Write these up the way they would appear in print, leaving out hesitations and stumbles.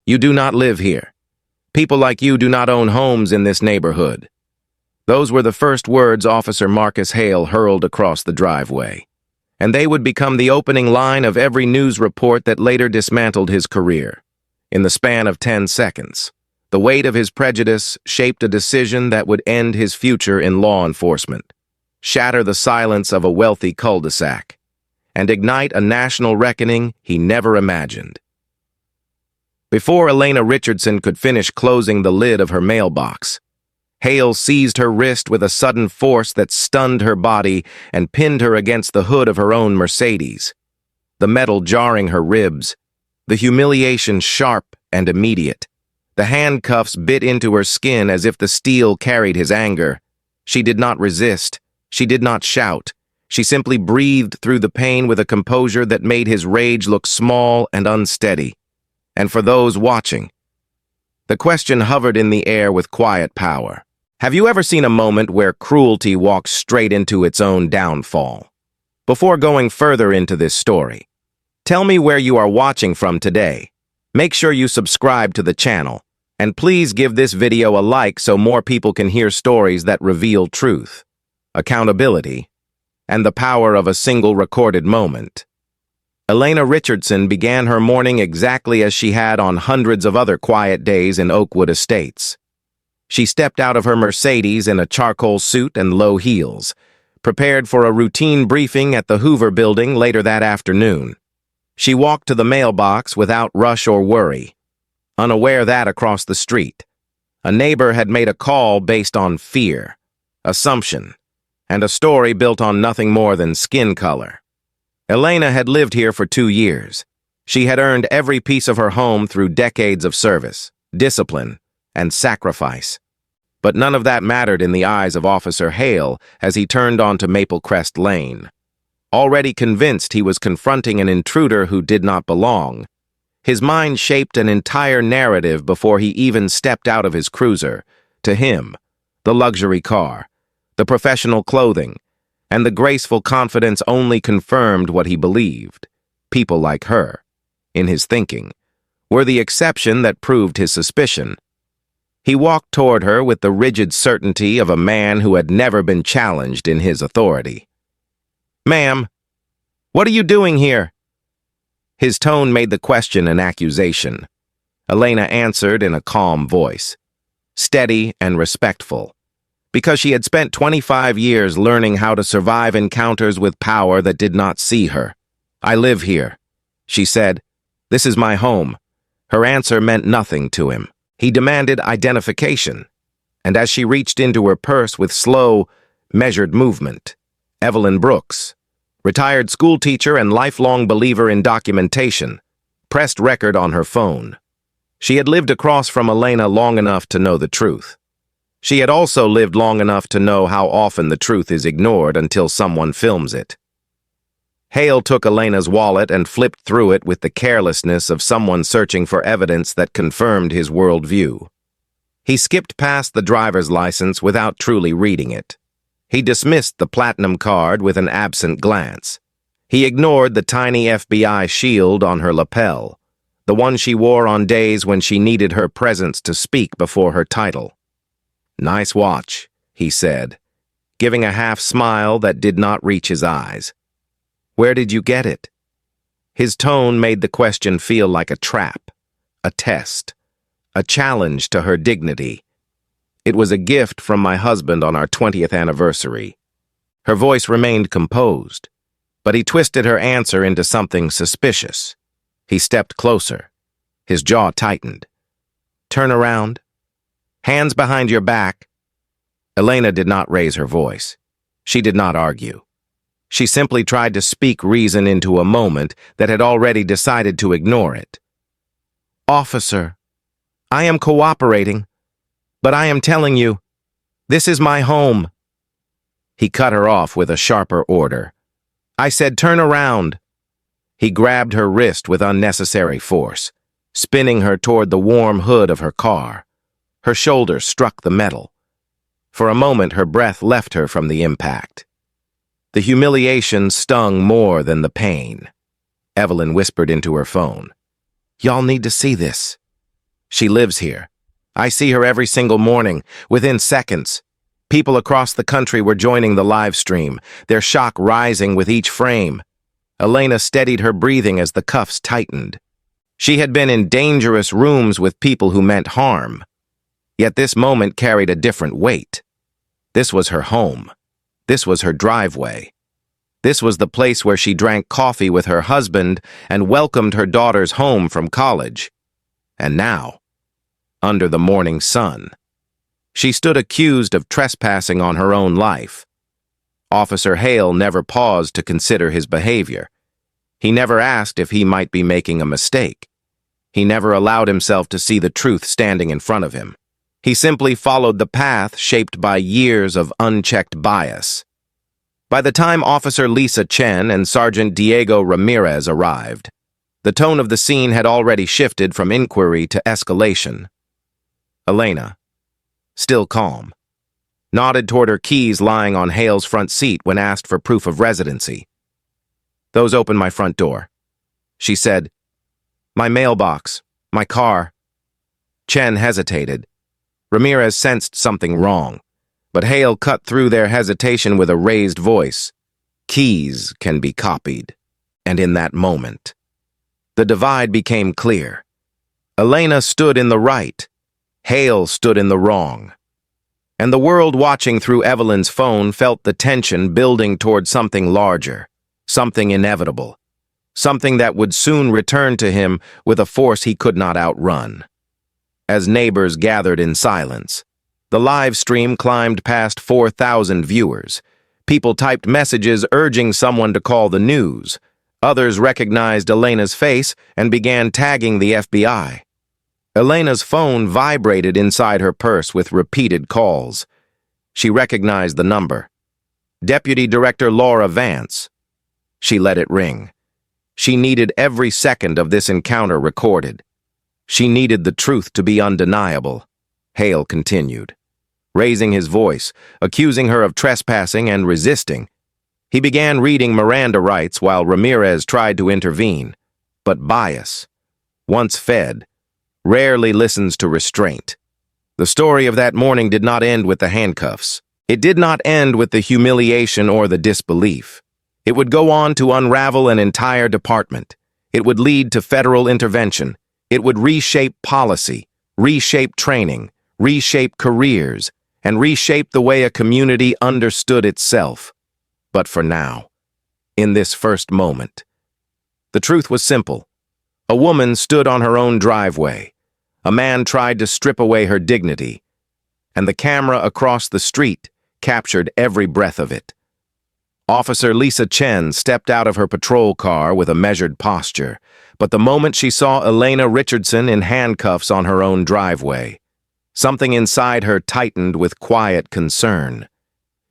You do not live here. People like you do not own homes in this neighborhood." Those were the first words Officer Marcus Hale hurled across the driveway, and they would become the opening line of every news report that later dismantled his career. In the span of 10 seconds, the weight of his prejudice shaped a decision that would end his future in law enforcement, shatter the silence of a wealthy cul-de-sac, and ignite a national reckoning he never imagined. Before Elena Richardson could finish closing the lid of her mailbox, Hale seized her wrist with a sudden force that stunned her body and pinned her against the hood of her own Mercedes, the metal jarring her ribs, the humiliation sharp and immediate. The handcuffs bit into her skin as if the steel carried his anger. She did not resist. She did not shout. She simply breathed through the pain with a composure that made his rage look small and unsteady. And for those watching, the question hovered in the air with quiet power. Have you ever seen a moment where cruelty walks straight into its own downfall? Before going further into this story, tell me where you are watching from today. Make sure you subscribe to the channel, and please give this video a like so more people can hear stories that reveal truth, accountability, and the power of a single recorded moment. Elena Richardson began her morning exactly as she had on hundreds of other quiet days in Oakwood Estates. She stepped out of her Mercedes in a charcoal suit and low heels, prepared for a routine briefing at the Hoover Building later that afternoon. She walked to the mailbox without rush or worry, unaware that across the street, a neighbor had made a call based on fear, assumption, and a story built on nothing more than skin color. Elena had lived here for 2 years. She had earned every piece of her home through decades of service, discipline, and sacrifice. But none of that mattered in the eyes of Officer Hale as he turned onto Maple Crest Lane. Already convinced he was confronting an intruder who did not belong, his mind shaped an entire narrative before he even stepped out of his cruiser. To him, the luxury car, the professional clothing, and the graceful confidence only confirmed what he believed. People like her, in his thinking, were the exception that proved his suspicion. He walked toward her with the rigid certainty of a man who had never been challenged in his authority. "Ma'am, what are you doing here?" His tone made the question an accusation. Elena answered in a calm voice, steady and respectful, because she had spent 25 years learning how to survive encounters with power that did not see her. "I live here," she said. "This is my home." Her answer meant nothing to him. He demanded identification, and as she reached into her purse with slow, measured movement, Evelyn Brooks, retired schoolteacher and lifelong believer in documentation, pressed record on her phone. She had lived across from Elena long enough to know the truth. She had also lived long enough to know how often the truth is ignored until someone films it. Hale took Elena's wallet and flipped through it with the carelessness of someone searching for evidence that confirmed his worldview. He skipped past the driver's license without truly reading it. He dismissed the platinum card with an absent glance. He ignored the tiny FBI shield on her lapel, the one she wore on days when she needed her presence to speak before her title. "Nice watch," he said, giving a half-smile that did not reach his eyes. "Where did you get it?" His tone made the question feel like a trap, a test, a challenge to her dignity. "It was a gift from my husband on our 20th anniversary." Her voice remained composed, but he twisted her answer into something suspicious. He stepped closer. His jaw tightened. "Turn around. Hands behind your back." Elena did not raise her voice. She did not argue. She simply tried to speak reason into a moment that had already decided to ignore it. "Officer, I am cooperating, but I am telling you, this is my home." He cut her off with a sharper order. "I said turn around." He grabbed her wrist with unnecessary force, spinning her toward the warm hood of her car. Her shoulder struck the metal. For a moment, her breath left her from the impact. The humiliation stung more than the pain. Evelyn whispered into her phone, "Y'all need to see this." She lives here. I see her every single morning, within seconds. People across the country were joining the live stream, their shock rising with each frame. Elena steadied her breathing as the cuffs tightened. She had been in dangerous rooms with people who meant harm. Yet this moment carried a different weight. This was her home. This was her driveway. This was the place where she drank coffee with her husband and welcomed her daughters home from college. And now, under the morning sun, she stood accused of trespassing on her own life. Officer Hale never paused to consider his behavior. He never asked if he might be making a mistake. He never allowed himself to see the truth standing in front of him. He simply followed the path shaped by years of unchecked bias. By the time Officer Lisa Chen and Sergeant Diego Ramirez arrived, the tone of the scene had already shifted from inquiry to escalation. Elena, still calm, nodded toward her keys lying on Hale's front seat when asked for proof of residency. "Those open my front door," she said. "My mailbox, my car." Chen hesitated. Ramirez sensed something wrong, but Hale cut through their hesitation with a raised voice. "Keys can be copied." And in that moment, the divide became clear. Elena stood in the right. Hale stood in the wrong. And the world watching through Evelyn's phone felt the tension building toward something larger, something inevitable, something that would soon return to him with a force he could not outrun. As neighbors gathered in silence, the live stream climbed past 4,000 viewers. People typed messages urging someone to call the news. Others recognized Elena's face and began tagging the FBI. Elena's phone vibrated inside her purse with repeated calls. She recognized the number. Deputy Director Laura Vance. She let it ring. She needed every second of this encounter recorded. She needed the truth to be undeniable. Hale continued, raising his voice, accusing her of trespassing and resisting. He began reading Miranda rights while Ramirez tried to intervene. But bias, once fed, rarely listens to restraint. The story of that morning did not end with the handcuffs. It did not end with the humiliation or the disbelief. It would go on to unravel an entire department. It would lead to federal intervention. It would reshape policy, reshape training, reshape careers, and reshape the way a community understood itself. But for now, in this first moment, the truth was simple. A woman stood on her own driveway. A man tried to strip away her dignity, and the camera across the street captured every breath of it. Officer Lisa Chen stepped out of her patrol car with a measured posture, but the moment she saw Elena Richardson in handcuffs on her own driveway, something inside her tightened with quiet concern.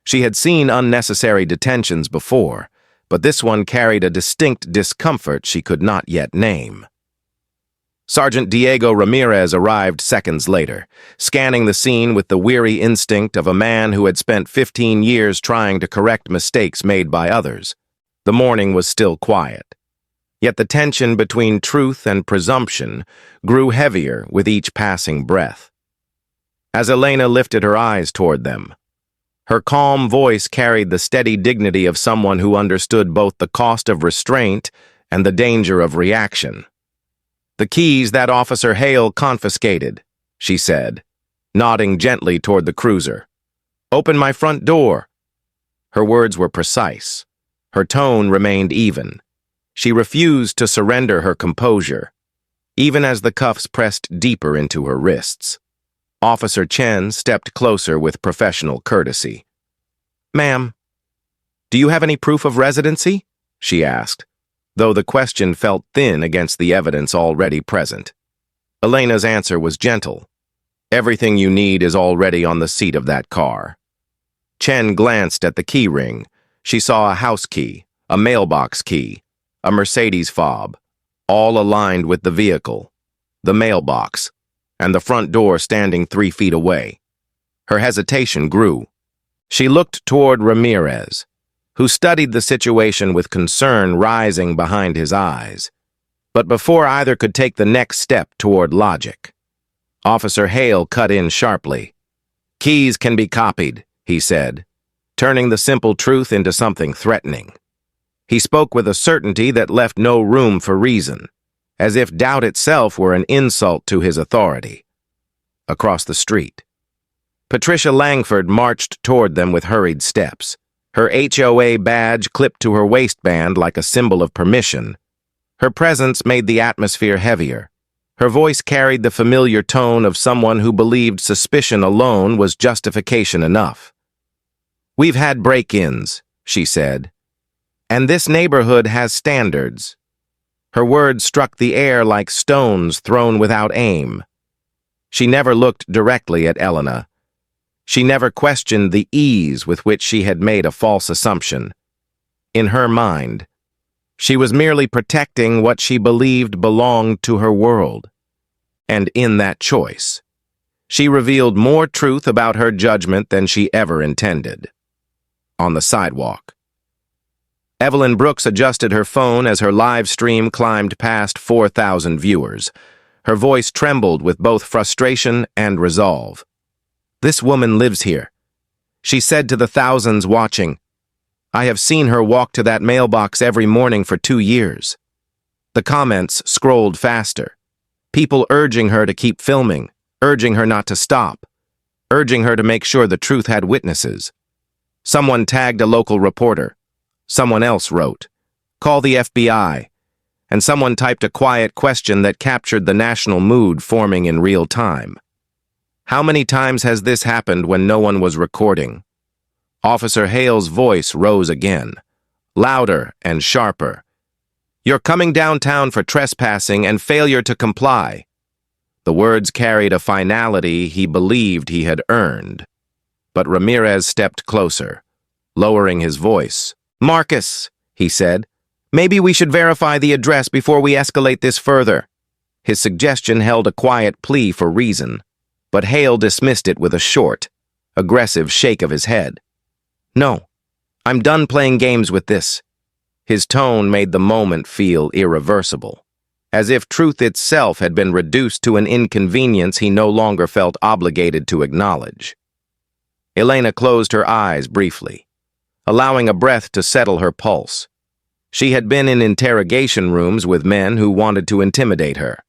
She had seen unnecessary detentions before, but this one carried a distinct discomfort she could not yet name. Sergeant Diego Ramirez arrived seconds later, scanning the scene with the weary instinct of a man who had spent 15 years trying to correct mistakes made by others. The morning was still quiet, yet the tension between truth and presumption grew heavier with each passing breath. As Elena lifted her eyes toward them, her calm voice carried the steady dignity of someone who understood both the cost of restraint and the danger of reaction. "The keys that Officer Hale confiscated," she said, nodding gently toward the cruiser. "Open my front door." Her words were precise. Her tone remained even. She refused to surrender her composure, even as the cuffs pressed deeper into her wrists. Officer Chen stepped closer with professional courtesy. "Ma'am, do you have any proof of residency?" she asked, though the question felt thin against the evidence already present. Elena's answer was gentle. "Everything you need is already on the seat of that car." Chen glanced at the key ring. She saw a house key, a mailbox key, a Mercedes fob, all aligned with the vehicle, the mailbox, and the front door standing 3 feet away. Her hesitation grew. She looked toward Ramirez, who studied the situation with concern rising behind his eyes. But before either could take the next step toward logic, Officer Hale cut in sharply. "Keys can be copied," he said, turning the simple truth into something threatening. He spoke with a certainty that left no room for reason, as if doubt itself were an insult to his authority. Across the street, Patricia Langford marched toward them with hurried steps, her HOA badge clipped to her waistband like a symbol of permission. Her presence made the atmosphere heavier. Her voice carried the familiar tone of someone who believed suspicion alone was justification enough. "We've had break-ins," she said, "and this neighborhood has standards." Her words struck the air like stones thrown without aim. She never looked directly at Elena. She never questioned the ease with which she had made a false assumption. In her mind, she was merely protecting what she believed belonged to her world. And in that choice, she revealed more truth about her judgment than she ever intended. On the sidewalk, Evelyn Brooks adjusted her phone as her live stream climbed past 4,000 viewers. Her voice trembled with both frustration and resolve. "This woman lives here," she said to the thousands watching. "I have seen her walk to that mailbox every morning for 2 years." The comments scrolled faster. People urging her to keep filming, urging her not to stop, urging her to make sure the truth had witnesses. Someone tagged a local reporter. Someone else wrote, "Call the FBI." And someone typed a quiet question that captured the national mood forming in real time. How many times has this happened when no one was recording? Officer Hale's voice rose again, louder and sharper. "You're coming downtown for trespassing and failure to comply." The words carried a finality he believed he had earned. But Ramirez stepped closer, lowering his voice. "Marcus," he said, "maybe we should verify the address before we escalate this further." His suggestion held a quiet plea for reason, but Hale dismissed it with a short, aggressive shake of his head. "No, I'm done playing games with this." His tone made the moment feel irreversible, as if truth itself had been reduced to an inconvenience he no longer felt obligated to acknowledge. Elena closed her eyes briefly, allowing a breath to settle her pulse. She had been in interrogation rooms with men who wanted to intimidate her.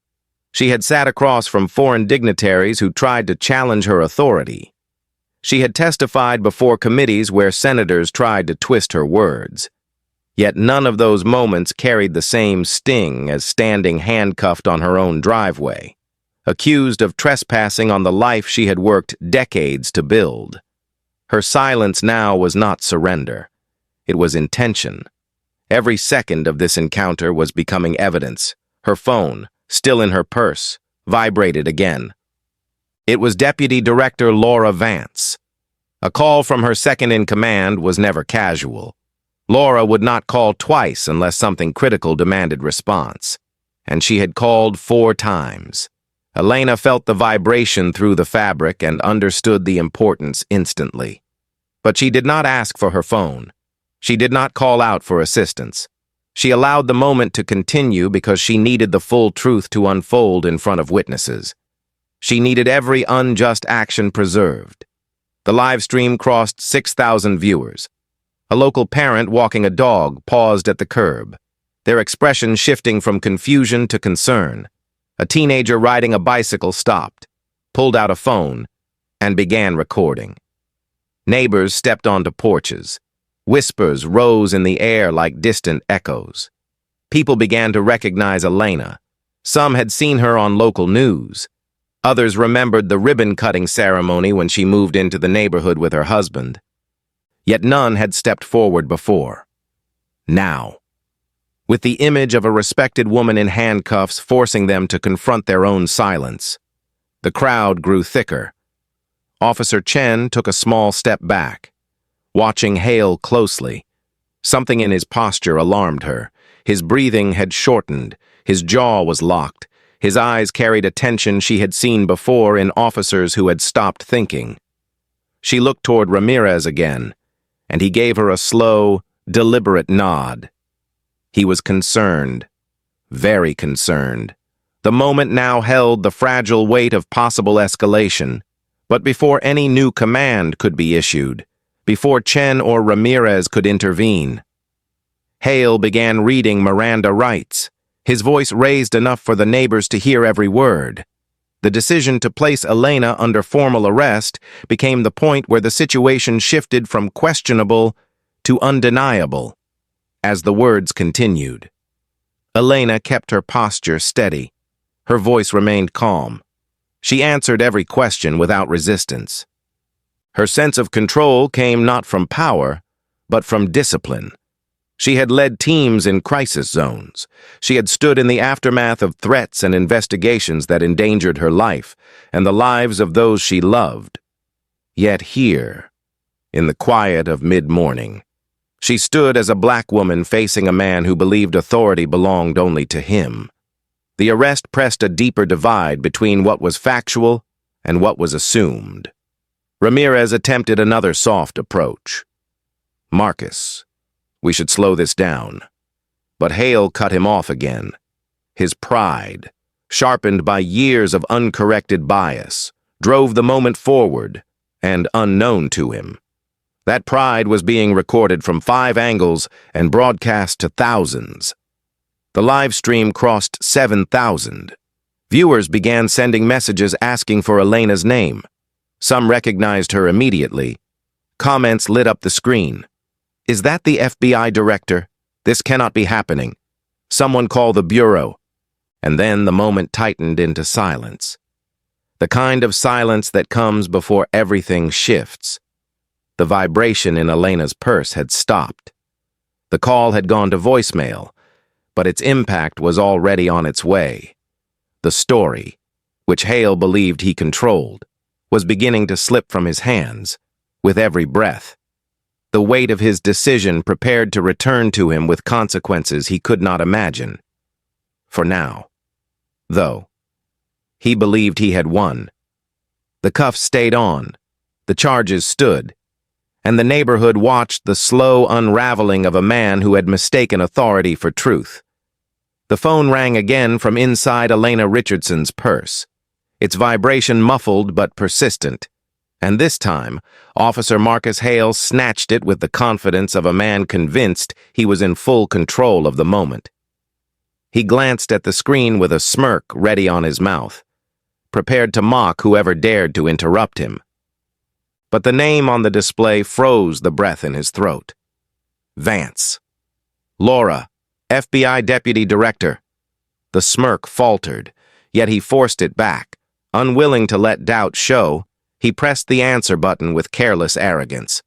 She had sat across from foreign dignitaries who tried to challenge her authority. She had testified before committees where senators tried to twist her words. Yet none of those moments carried the same sting as standing handcuffed on her own driveway, accused of trespassing on the life she had worked decades to build. Her silence now was not surrender. It was intention. Every second of this encounter was becoming evidence. Her phone, still in her purse, vibrated again. It was Deputy Director Laura Vance. A call from her second-in-command was never casual. Laura would not call twice unless something critical demanded response, and she had called 4 times. Elena felt the vibration through the fabric and understood the importance instantly. But she did not ask for her phone. She did not call out for assistance. She allowed the moment to continue because she needed the full truth to unfold in front of witnesses. She needed every unjust action preserved. The live stream crossed 6,000 viewers. A local parent walking a dog paused at the curb, their expression shifting from confusion to concern. A teenager riding a bicycle stopped, pulled out a phone, and began recording. Neighbors stepped onto porches. Whispers rose in the air like distant echoes. People began to recognize Elena. Some had seen her on local news. Others remembered the ribbon-cutting ceremony when she moved into the neighborhood with her husband. Yet none had stepped forward before. Now, with the image of a respected woman in handcuffs forcing them to confront their own silence, the crowd grew thicker. Officer Chen took a small step back, watching Hale closely. Something in his posture alarmed her. His breathing had shortened, his jaw was locked, his eyes carried a tension she had seen before in officers who had stopped thinking. She looked toward Ramirez again, and he gave her a slow, deliberate nod. He was concerned, very concerned, The moment now held the fragile weight of possible escalation, but before any new command could be issued, before Chen or Ramirez could intervene, Hale began reading Miranda rights, his voice raised enough for the neighbors to hear every word. The decision to place Elena under formal arrest became the point where the situation shifted from questionable to undeniable. As the words continued, Elena kept her posture steady. Her voice remained calm. She answered every question without resistance. Her sense of control came not from power, but from discipline. She had led teams in crisis zones. She had stood in the aftermath of threats and investigations that endangered her life and the lives of those she loved. Yet here, in the quiet of mid-morning, she stood as a black woman facing a man who believed authority belonged only to him. The arrest pressed a deeper divide between what was factual and what was assumed. Ramirez attempted another soft approach. "Marcus, we should slow this down." But Hale cut him off again. His pride, sharpened by years of uncorrected bias, drove the moment forward and unknown to him. That pride was being recorded from 5 angles and broadcast to thousands. The live stream crossed 7,000. Viewers began sending messages asking for Elena's name. Some recognized her immediately. Comments lit up the screen. "Is that the FBI director? This cannot be happening. Someone call the bureau." And then the moment tightened into silence. The kind of silence that comes before everything shifts. The vibration in Elena's purse had stopped. The call had gone to voicemail, but its impact was already on its way. The story, which Hale believed he controlled, was beginning to slip from his hands with every breath. The weight of his decision prepared to return to him with consequences he could not imagine. For now, though, he believed he had won. The cuffs stayed on, the charges stood, and the neighborhood watched the slow unraveling of a man who had mistaken authority for truth. The phone rang again from inside Elena Richardson's purse, its vibration muffled but persistent. And this time, Officer Marcus Hale snatched it with the confidence of a man convinced he was in full control of the moment. He glanced at the screen with a smirk ready on his mouth, prepared to mock whoever dared to interrupt him. But the name on the display froze the breath in his throat. Vance. Laura, FBI Deputy Director. The smirk faltered, yet he forced it back. Unwilling to let doubt show, he pressed the answer button with careless arrogance.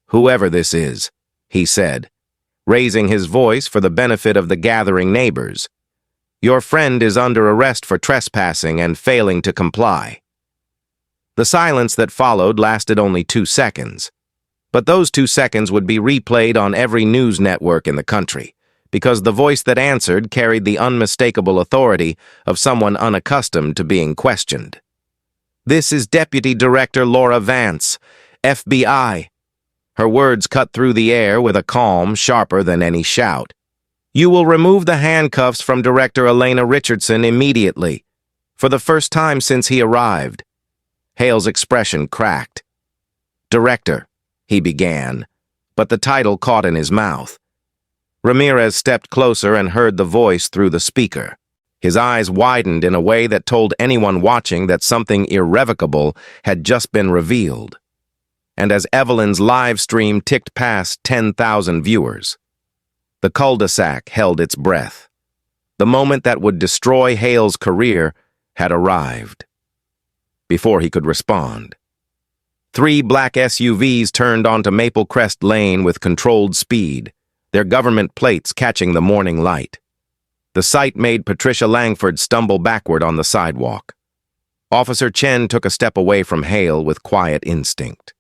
"Whoever this is," he said, raising his voice for the benefit of the gathering neighbors, "your friend is under arrest for trespassing and failing to comply." The silence that followed lasted only 2 seconds. But those 2 seconds would be replayed on every news network in the country, because the voice that answered carried the unmistakable authority of someone unaccustomed to being questioned. "This is Deputy Director Laura Vance, FBI." Her words cut through the air with a calm sharper than any shout. "You will remove the handcuffs from Director Elena Richardson immediately, for the first time since he arrived." Hale's expression cracked. "Director," he began, but the title caught in his mouth. Ramirez stepped closer and heard the voice through the speaker. His eyes widened in a way that told anyone watching that something irrevocable had just been revealed. And as Evelyn's live stream ticked past 10,000 viewers, the cul-de-sac held its breath. The moment that would destroy Hale's career had arrived. Before he could respond, 3 black SUVs turned onto Maple Crest Lane with controlled speed, their government plates catching the morning light. The sight made Patricia Langford stumble backward on the sidewalk. Officer Chen took a step away from Hale with quiet instinct.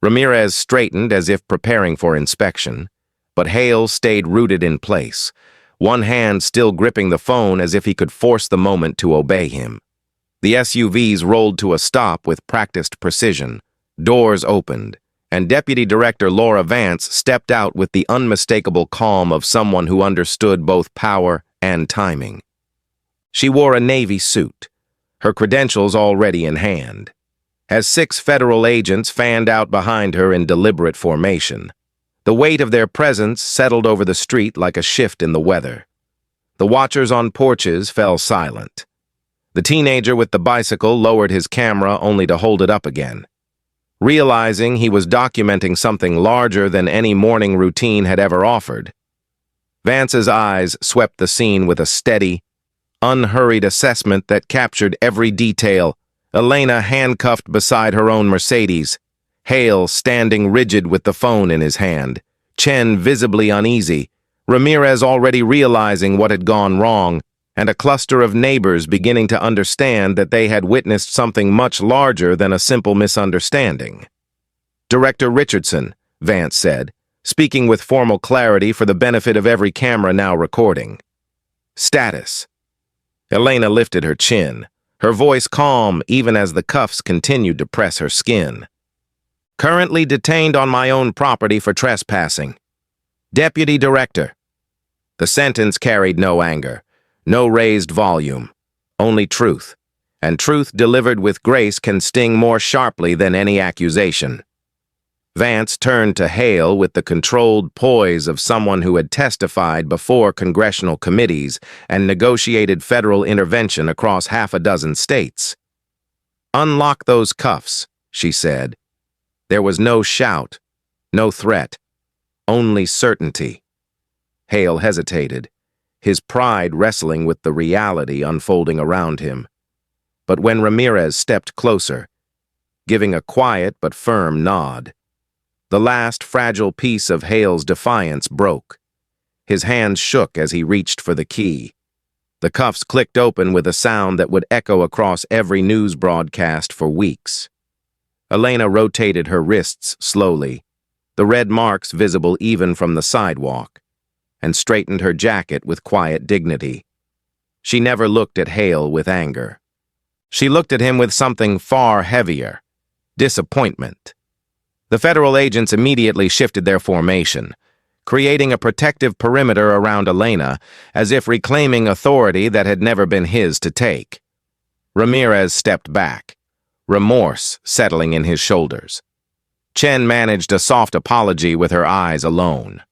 Ramirez straightened as if preparing for inspection, but Hale stayed rooted in place, one hand still gripping the phone as if he could force the moment to obey him. The SUVs rolled to a stop with practiced precision. Doors opened, and Deputy Director Laura Vance stepped out with the unmistakable calm of someone who understood both power and timing. She wore a Navy suit, her credentials already in hand. As 6 federal agents fanned out behind her in deliberate formation, the weight of their presence settled over the street like a shift in the weather. The watchers on porches fell silent. The teenager with the bicycle lowered his camera only to hold it up again. Realizing he was documenting something larger than any morning routine had ever offered, Vance's eyes swept the scene with a steady, unhurried assessment that captured every detail. Elena handcuffed beside her own Mercedes, Hale standing rigid with the phone in his hand, Chen visibly uneasy, Ramirez already realizing what had gone wrong, and a cluster of neighbors beginning to understand that they had witnessed something much larger than a simple misunderstanding. "Director Richardson," Vance said, speaking with formal clarity for the benefit of every camera now recording. "Status." Elena lifted her chin, her voice calm even as the cuffs continued to press her skin. "Currently detained on my own property for trespassing. Deputy Director." The sentence carried no anger, no raised volume, only truth, and truth delivered with grace can sting more sharply than any accusation. Vance turned to Hale with the controlled poise of someone who had testified before congressional committees and negotiated federal intervention across half a dozen states. "Unlock those cuffs," she said. There was no shout, no threat, only certainty. Hale hesitated, his pride wrestling with the reality unfolding around him. But when Ramirez stepped closer, giving a quiet but firm nod, the last fragile piece of Hale's defiance broke. His hands shook as he reached for the key. The cuffs clicked open with a sound that would echo across every news broadcast for weeks. Elena rotated her wrists slowly, the red marks visible even from the sidewalk, and straightened her jacket with quiet dignity. She never looked at Hale with anger. She looked at him with something far heavier: disappointment. The federal agents immediately shifted their formation, creating a protective perimeter around Elena, as if reclaiming authority that had never been his to take. Ramirez stepped back, remorse settling in his shoulders. Chen managed a soft apology with her eyes alone.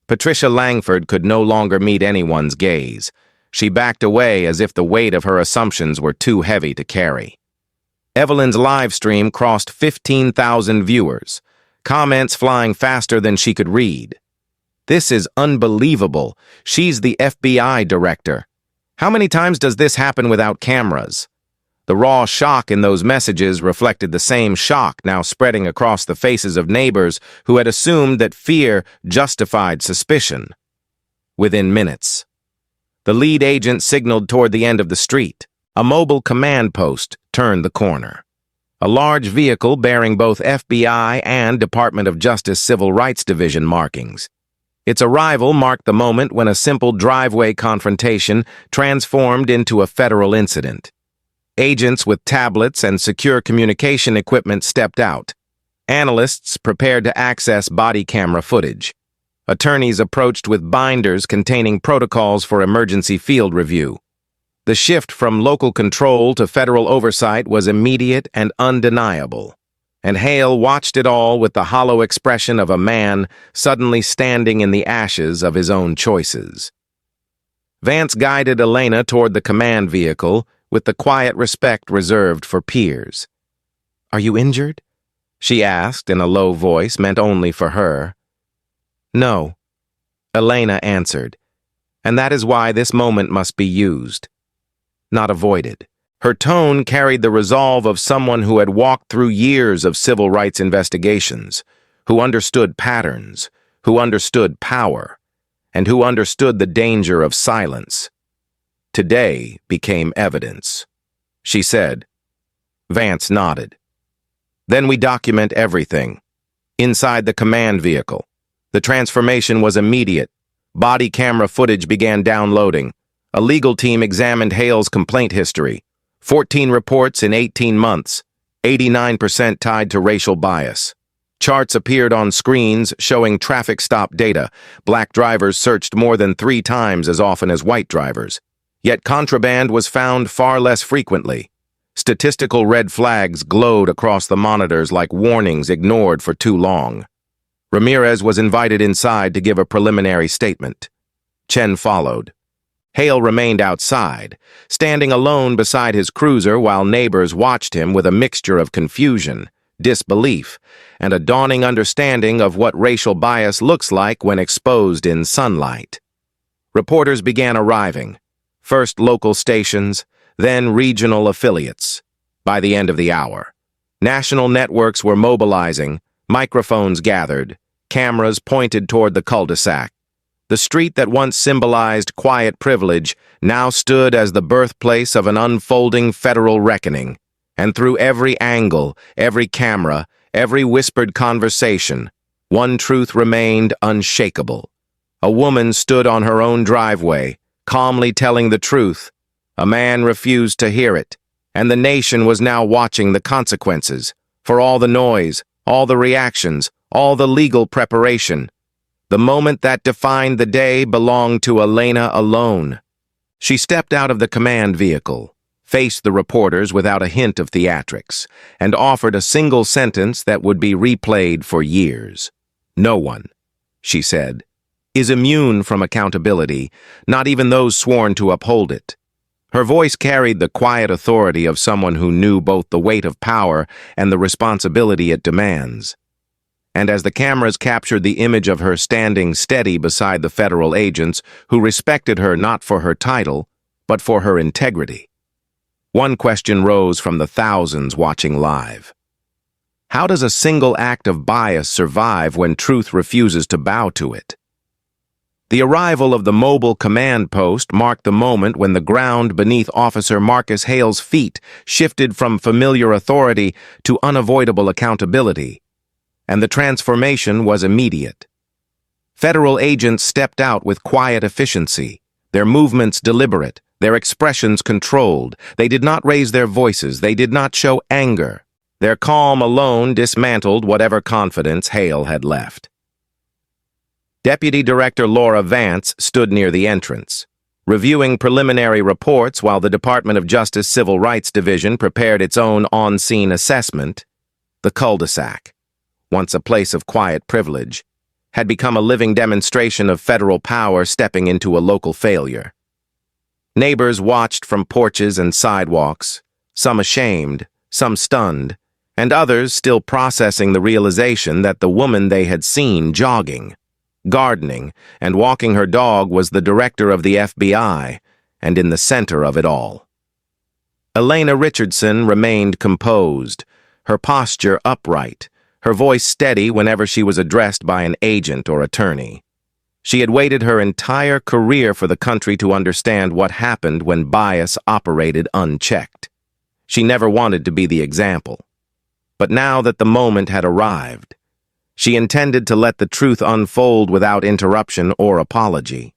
Patricia Langford could no longer meet anyone's gaze. She backed away as if the weight of her assumptions were too heavy to carry. Evelyn's live stream crossed 15,000 viewers, comments flying faster than she could read. "This is unbelievable. She's the FBI director. How many times does this happen without cameras?" The raw shock in those messages reflected the same shock now spreading across the faces of neighbors who had assumed that fear justified suspicion. Within minutes, the lead agent signaled toward the end of the street. A mobile command post turned the corner. A large vehicle bearing both FBI and Department of Justice Civil Rights Division markings. Its arrival marked the moment when a simple driveway confrontation transformed into a federal incident. Agents with tablets and secure communication equipment stepped out. Analysts prepared to access body camera footage. Attorneys approached with binders containing protocols for emergency field review. The shift from local control to federal oversight was immediate and undeniable, and Hale watched it all with the hollow expression of a man suddenly standing in the ashes of his own choices. Vance guided Elena toward the command vehicle with the quiet respect reserved for peers. "Are you injured?" she asked in a low voice meant only for her. "No," Elena answered, "and that is why this moment must be used, not avoided." Her tone carried the resolve of someone who had walked through years of civil rights investigations, who understood patterns, who understood power, and who understood the danger of silence. Today became evidence. She said. Vance nodded. "Then we document everything. Inside the command vehicle. The transformation was immediate. Body camera footage began downloading. A legal team examined Hale's complaint history. 14 reports in 18 months, 89% tied to racial bias. Charts appeared on screens showing traffic stop data. Black drivers searched more than 3 times as often as white drivers. Yet contraband was found far less frequently. Statistical red flags glowed across the monitors like warnings ignored for too long. Ramirez was invited inside to give a preliminary statement. Chen followed. Hale remained outside, standing alone beside his cruiser while neighbors watched him with a mixture of confusion, disbelief, and a dawning understanding of what racial bias looks like when exposed in sunlight. Reporters began arriving, first local stations, then regional affiliates. By the end of the hour, national networks were mobilizing, microphones gathered, cameras pointed toward the cul-de-sac. The street that once symbolized quiet privilege now stood as the birthplace of an unfolding federal reckoning, and through every angle, every camera, every whispered conversation, one truth remained unshakable. A woman stood on her own driveway, calmly telling the truth. A man refused to hear it, and the nation was now watching the consequences, for all the noise, all the reactions, all the legal preparation. The moment that defined the day belonged to Elena alone. She stepped out of the command vehicle, faced the reporters without a hint of theatrics, and offered a single sentence that would be replayed for years. "No one," she said, "is immune from accountability, not even those sworn to uphold it." Her voice carried the quiet authority of someone who knew both the weight of power and the responsibility it demands. And as the cameras captured the image of her standing steady beside the federal agents who respected her not for her title, but for her integrity, one question rose from the thousands watching live. How does a single act of bias survive when truth refuses to bow to it? The arrival of the mobile command post marked the moment when the ground beneath Officer Marcus Hale's feet shifted from familiar authority to unavoidable accountability, and the transformation was immediate. Federal agents stepped out with quiet efficiency, their movements deliberate, their expressions controlled. They did not raise their voices, they did not show anger. Their calm alone dismantled whatever confidence Hale had left. Deputy Director Laura Vance stood near the entrance, reviewing preliminary reports while the Department of Justice Civil Rights Division prepared its own on-scene assessment. The cul-de-sac, once a place of quiet privilege, had become a living demonstration of federal power stepping into a local failure. Neighbors watched from porches and sidewalks, some ashamed, some stunned, and others still processing the realization that the woman they had seen jogging, gardening, and walking her dog was the director of the FBI, and in the center of it all. Elena Richardson remained composed, her posture upright, her voice steady whenever she was addressed by an agent or attorney. She had waited her entire career for the country to understand what happened when bias operated unchecked. She never wanted to be the example. But now that the moment had arrived, she intended to let the truth unfold without interruption or apology.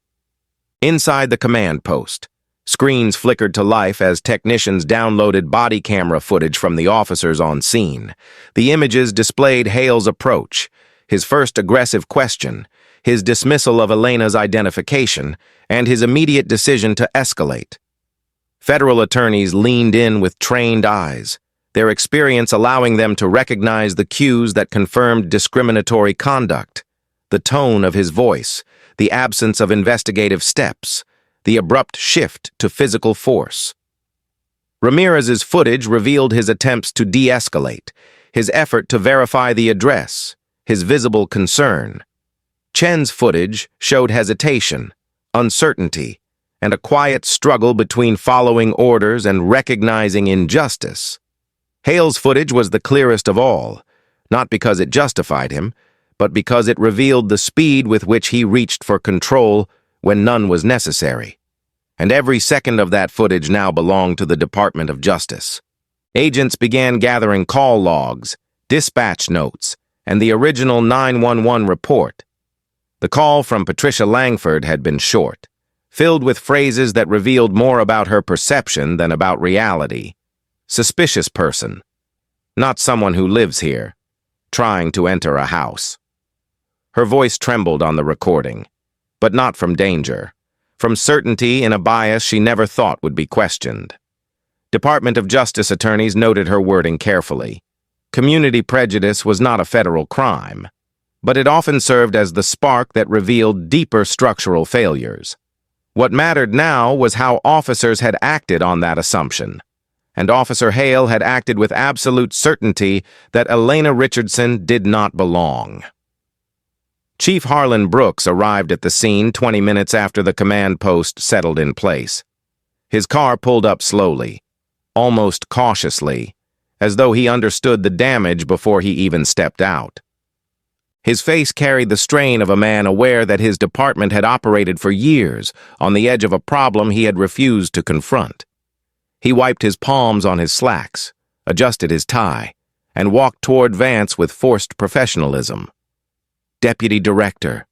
Inside the command post, screens flickered to life as technicians downloaded body camera footage from the officers on scene. The images displayed Hale's approach, his first aggressive question, his dismissal of Elena's identification, and his immediate decision to escalate. Federal attorneys leaned in with trained eyes, their experience allowing them to recognize the cues that confirmed discriminatory conduct, the tone of his voice, the absence of investigative steps, the abrupt shift to physical force. Ramirez's footage revealed his attempts to de-escalate, his effort to verify the address, his visible concern. Chen's footage showed hesitation, uncertainty, and a quiet struggle between following orders and recognizing injustice. Hale's footage was the clearest of all, not because it justified him, but because it revealed the speed with which he reached for control when none was necessary. And every second of that footage now belonged to the Department of Justice. Agents began gathering call logs, dispatch notes, and the original 911 report. The call from Patricia Langford had been short, filled with phrases that revealed more about her perception than about reality. Suspicious person, not someone who lives here, trying to enter a house. Her voice trembled on the recording, but not from danger, from certainty in a bias she never thought would be questioned. Department of Justice attorneys noted her wording carefully. Community prejudice was not a federal crime, but it often served as the spark that revealed deeper structural failures. What mattered now was how officers had acted on that assumption, and Officer Hale had acted with absolute certainty that Elena Richardson did not belong. Chief Harlan Brooks arrived at the scene 20 minutes after the command post settled in place. His car pulled up slowly, almost cautiously, as though he understood the damage before he even stepped out. His face carried the strain of a man aware that his department had operated for years on the edge of a problem he had refused to confront. He wiped his palms on his slacks, adjusted his tie, and walked toward Vance with forced professionalism. "Deputy Director,"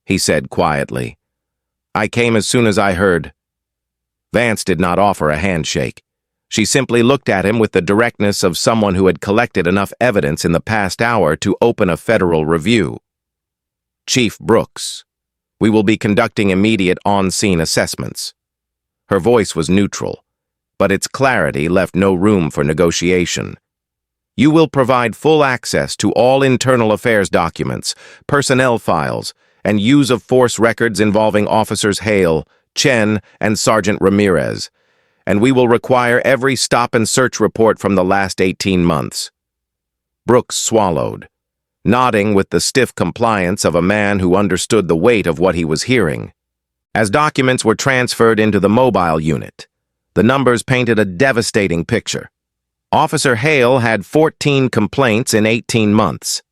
he said quietly. "I came as soon as I heard." Vance did not offer a handshake. She simply looked at him with the directness of someone who had collected enough evidence in the past hour to open a federal review. "Chief Brooks, we will be conducting immediate on-scene assessments." Her voice was neutral, but its clarity left no room for negotiation. "You will provide full access to all internal affairs documents, personnel files, and use of force records involving Officers Hale, Chen, and Sergeant Ramirez, and we will require every stop and search report from the last 18 months. Brooks swallowed, nodding with the stiff compliance of a man who understood the weight of what he was hearing. As documents were transferred into the mobile unit, the numbers painted a devastating picture. Officer Hale had 14 complaints in 18 months.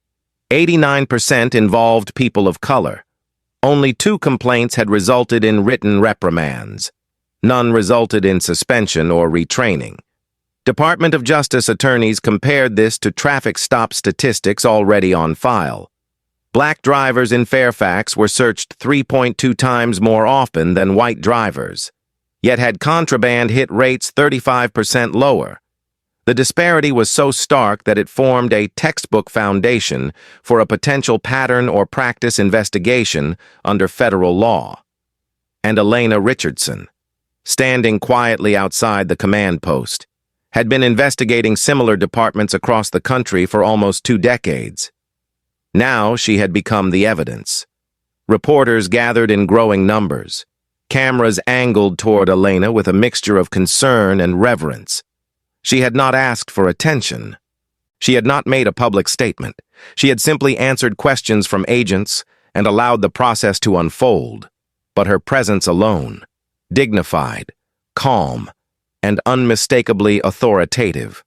89% involved people of color. Only 2 complaints had resulted in written reprimands. None resulted in suspension or retraining. Department of Justice attorneys compared this to traffic stop statistics already on file. Black drivers in Fairfax were searched 3.2 times more often than white drivers, yet had contraband hit rates 35% lower. The disparity was so stark that it formed a textbook foundation for a potential pattern or practice investigation under federal law. And Elena Richardson, standing quietly outside the command post, had been investigating similar departments across the country for almost 2 decades. Now she had become the evidence. Reporters gathered in growing numbers. Cameras angled toward Elena with a mixture of concern and reverence. She had not asked for attention. She had not made a public statement. She had simply answered questions from agents and allowed the process to unfold. But her presence alone, dignified, calm, and unmistakably authoritative,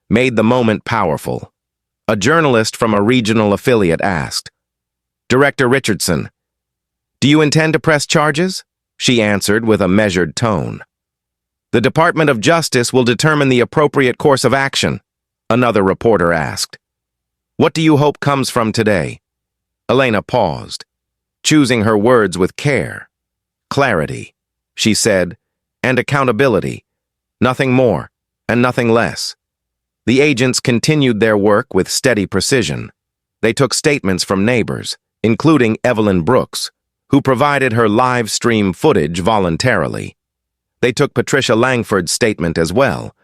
made the moment powerful. A journalist from a regional affiliate asked, "Director Richardson, do you intend to press charges?" She answered with a measured tone. "The Department of Justice will determine the appropriate course of action," another reporter asked. "What do you hope comes from today?" Elena paused, choosing her words with care. "Clarity," she said, "and accountability. Nothing more and nothing less." The agents continued their work with steady precision. They took statements from neighbors, including Evelyn Brooks, who provided her live stream footage voluntarily. They took Patricia Langford's statement as well,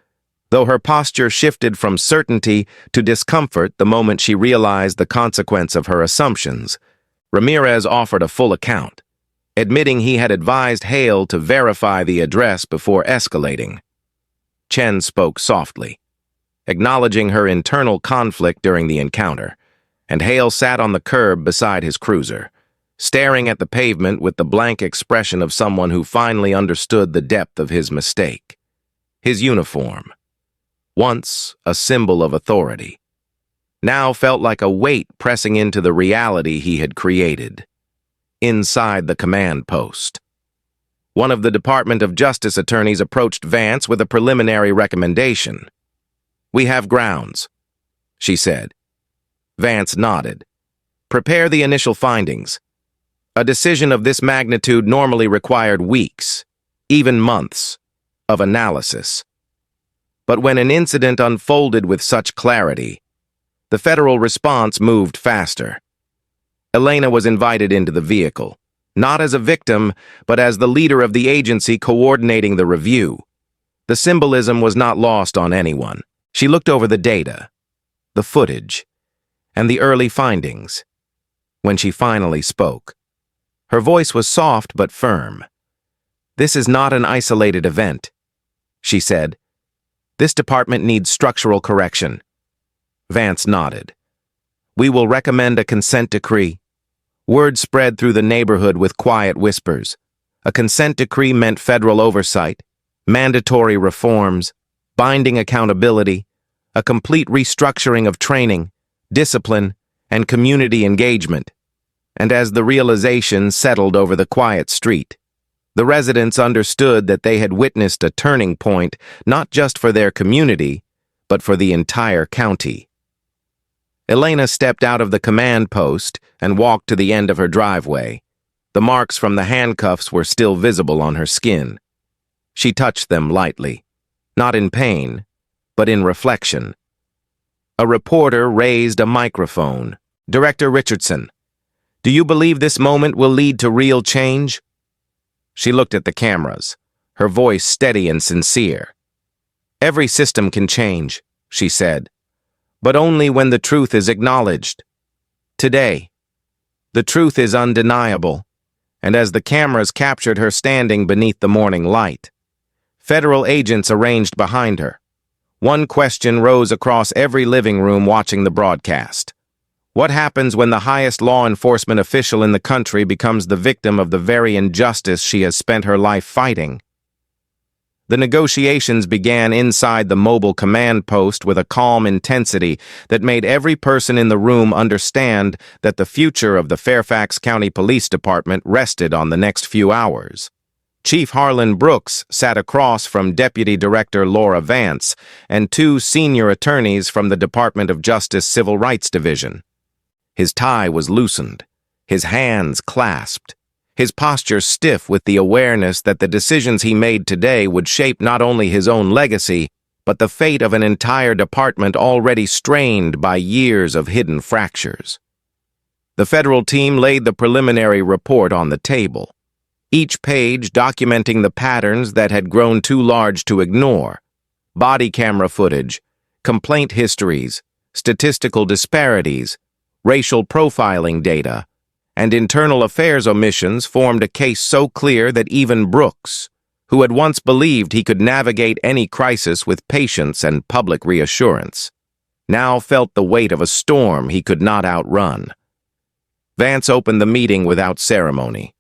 though her posture shifted from certainty to discomfort the moment she realized the consequence of her assumptions. Ramirez offered a full account, admitting he had advised Hale to verify the address before escalating. Chen spoke softly, acknowledging her internal conflict during the encounter, and Hale sat on the curb beside his cruiser, staring at the pavement with the blank expression of someone who finally understood the depth of his mistake. His uniform, once a symbol of authority, now felt like a weight pressing into the reality he had created. Inside the command post, one of the Department of Justice attorneys approached Vance with a preliminary recommendation. "We have grounds," she said. Vance nodded. "Prepare the initial findings. A decision of this magnitude normally required weeks, even months, of analysis. But when an incident unfolded with such clarity, the federal response moved faster. Elena was invited into the vehicle, not as a victim, but as the leader of the agency coordinating the review. The symbolism was not lost on anyone. She looked over the data, the footage, and the early findings. When she finally spoke, her voice was soft but firm. "This is not an isolated event," she said. "This department needs structural correction." Vance nodded. "We will recommend a consent decree." Word spread through the neighborhood with quiet whispers. A consent decree meant federal oversight, mandatory reforms, binding accountability, a complete restructuring of training, discipline, and community engagement. And as the realization settled over the quiet street, the residents understood that they had witnessed a turning point not just for their community, but for the entire county. Elena stepped out of the command post and walked to the end of her driveway. The marks from the handcuffs were still visible on her skin. She touched them lightly, not in pain, but in reflection. A reporter raised a microphone. "Director Richardson, do you believe this moment will lead to real change?" She looked at the cameras, her voice steady and sincere. "Every system can change," she said, "but only when the truth is acknowledged. Today, the truth is undeniable," and as the cameras captured her standing beneath the morning light, federal agents arranged behind her. One question rose across every living room watching the broadcast. What happens when the highest law enforcement official in the country becomes the victim of the very injustice she has spent her life fighting? The negotiations began inside the mobile command post with a calm intensity that made every person in the room understand that the future of the Fairfax County Police Department rested on the next few hours. Chief Harlan Brooks sat across from Deputy Director Laura Vance and two senior attorneys from the Department of Justice Civil Rights Division. His tie was loosened, his hands clasped, his posture stiff with the awareness that the decisions he made today would shape not only his own legacy, but the fate of an entire department already strained by years of hidden fractures. The federal team laid the preliminary report on the table, each page documenting the patterns that had grown too large to ignore: body camera footage, complaint histories, statistical disparities, racial profiling data, and internal affairs omissions formed a case so clear that even Brooks, who had once believed he could navigate any crisis with patience and public reassurance, now felt the weight of a storm he could not outrun. Vance opened the meeting without ceremony.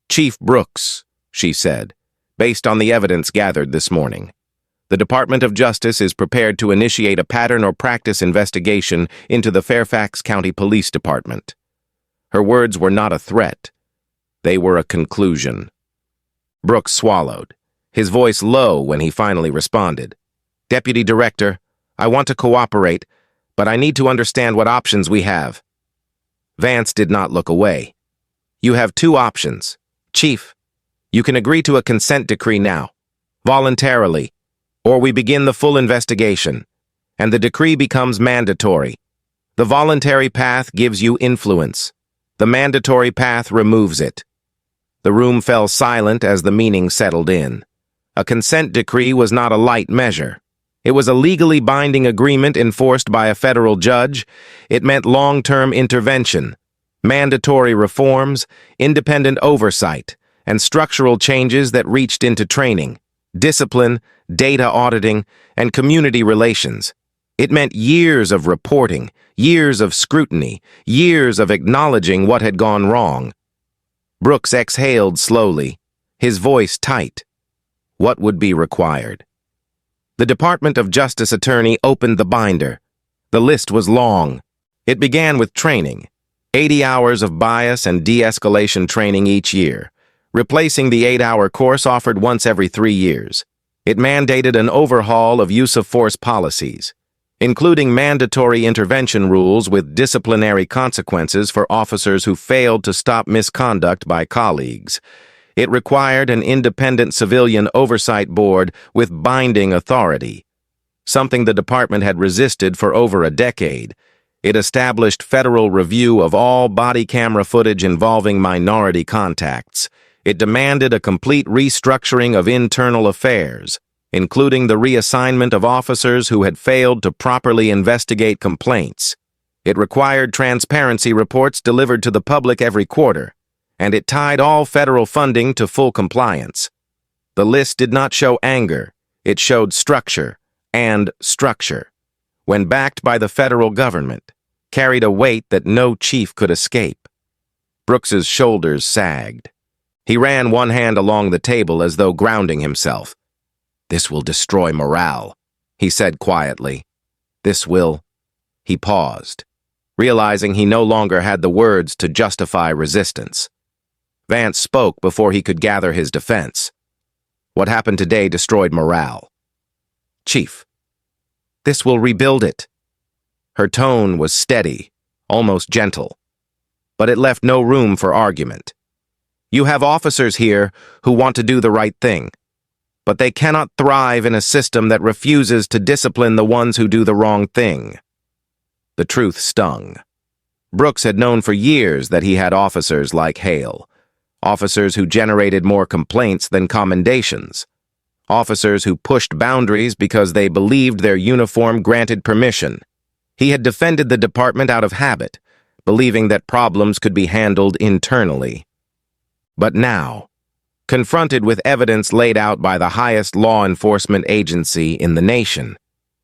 "Chief Brooks," she said, "based on the evidence gathered this morning, the Department of Justice is prepared to initiate a pattern or practice investigation into the Fairfax County Police Department." Her words were not a threat. They were a conclusion. Brooks swallowed, his voice low when he finally responded. "Deputy Director, I want to cooperate, but I need to understand what options we have." Vance did not look away. "You have two options. Chief, you can agree to a consent decree now, voluntarily, or we begin the full investigation, and the decree becomes mandatory. The voluntary path gives you influence. The mandatory path removes it." The room fell silent as the meaning settled in. A consent decree was not a light measure. It was a legally binding agreement enforced by a federal judge. It meant long-term intervention, mandatory reforms, independent oversight, and structural changes that reached into training, discipline, data auditing, and community relations. It meant years of reporting, years of scrutiny, years of acknowledging what had gone wrong. Brooks exhaled slowly, his voice tight. What would be required? The Department of Justice attorney opened the binder. The list was long. It began with training, 80 hours of bias and de-escalation training each year, replacing the 8-hour course offered once every 3 years. It mandated an overhaul of use-of-force policies, including mandatory intervention rules with disciplinary consequences for officers who failed to stop misconduct by colleagues. It required an independent civilian oversight board with binding authority, something the department had resisted for over a decade. It established federal review of all body camera footage involving minority contacts. It demanded a complete restructuring of internal affairs, including the reassignment of officers who had failed to properly investigate complaints. It required transparency reports delivered to the public every quarter, and it tied all federal funding to full compliance. The list did not show anger, it showed structure, and structure, when backed by the federal government, carried a weight that no chief could escape. Brooks's shoulders sagged. He ran one hand along the table as though grounding himself. "This will destroy morale," he said quietly. "This will—" He paused, realizing he no longer had the words to justify resistance. Vance spoke before he could gather his defense. "What happened today destroyed morale. Chief, this will rebuild it." Her tone was steady, almost gentle, but it left no room for argument. "You have officers here who want to do the right thing, but they cannot thrive in a system that refuses to discipline the ones who do the wrong thing." The truth stung. Brooks had known for years that he had officers like Hale, officers who generated more complaints than commendations, officers who pushed boundaries because they believed their uniform granted permission. He had defended the department out of habit, believing that problems could be handled internally. But now, confronted with evidence laid out by the highest law enforcement agency in the nation,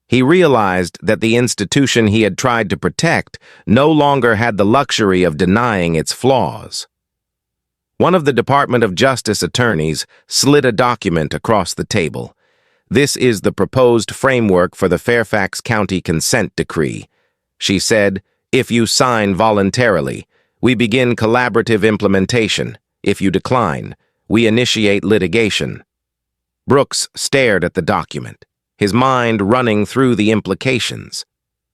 he realized that the institution he had tried to protect no longer had the luxury of denying its flaws. One of the Department of Justice attorneys slid a document across the table. "This is the proposed framework for the Fairfax County Consent Decree," she said. "If you sign voluntarily, we begin collaborative implementation. If you decline, we initiate litigation." Brooks stared at the document, his mind running through the implications.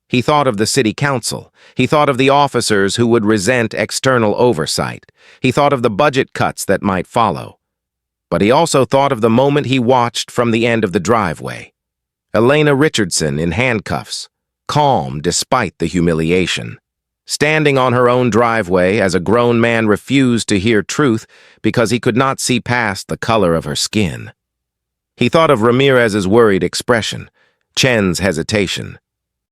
He thought of the city council. He thought of the officers who would resent external oversight. He thought of the budget cuts that might follow. But he also thought of the moment he watched from the end of the driveway. Elena Richardson in handcuffs, calm despite the humiliation, standing on her own driveway as a grown man refused to hear truth because he could not see past the color of her skin. He thought of Ramirez's worried expression, Chen's hesitation,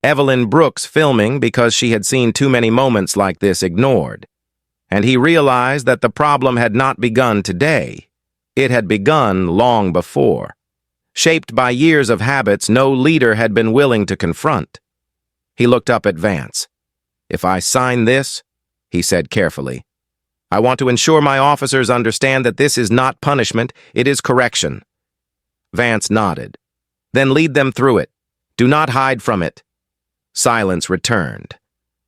Evelyn Brooks filming because she had seen too many moments like this ignored. And he realized that the problem had not begun today. It had begun long before. Shaped by years of habits no leader had been willing to confront. He looked up at Vance. "If I sign this," he said carefully, "I want to ensure my officers understand that this is not punishment, it is correction." Vance nodded. "Then lead them through it. Do not hide from it." Silence returned,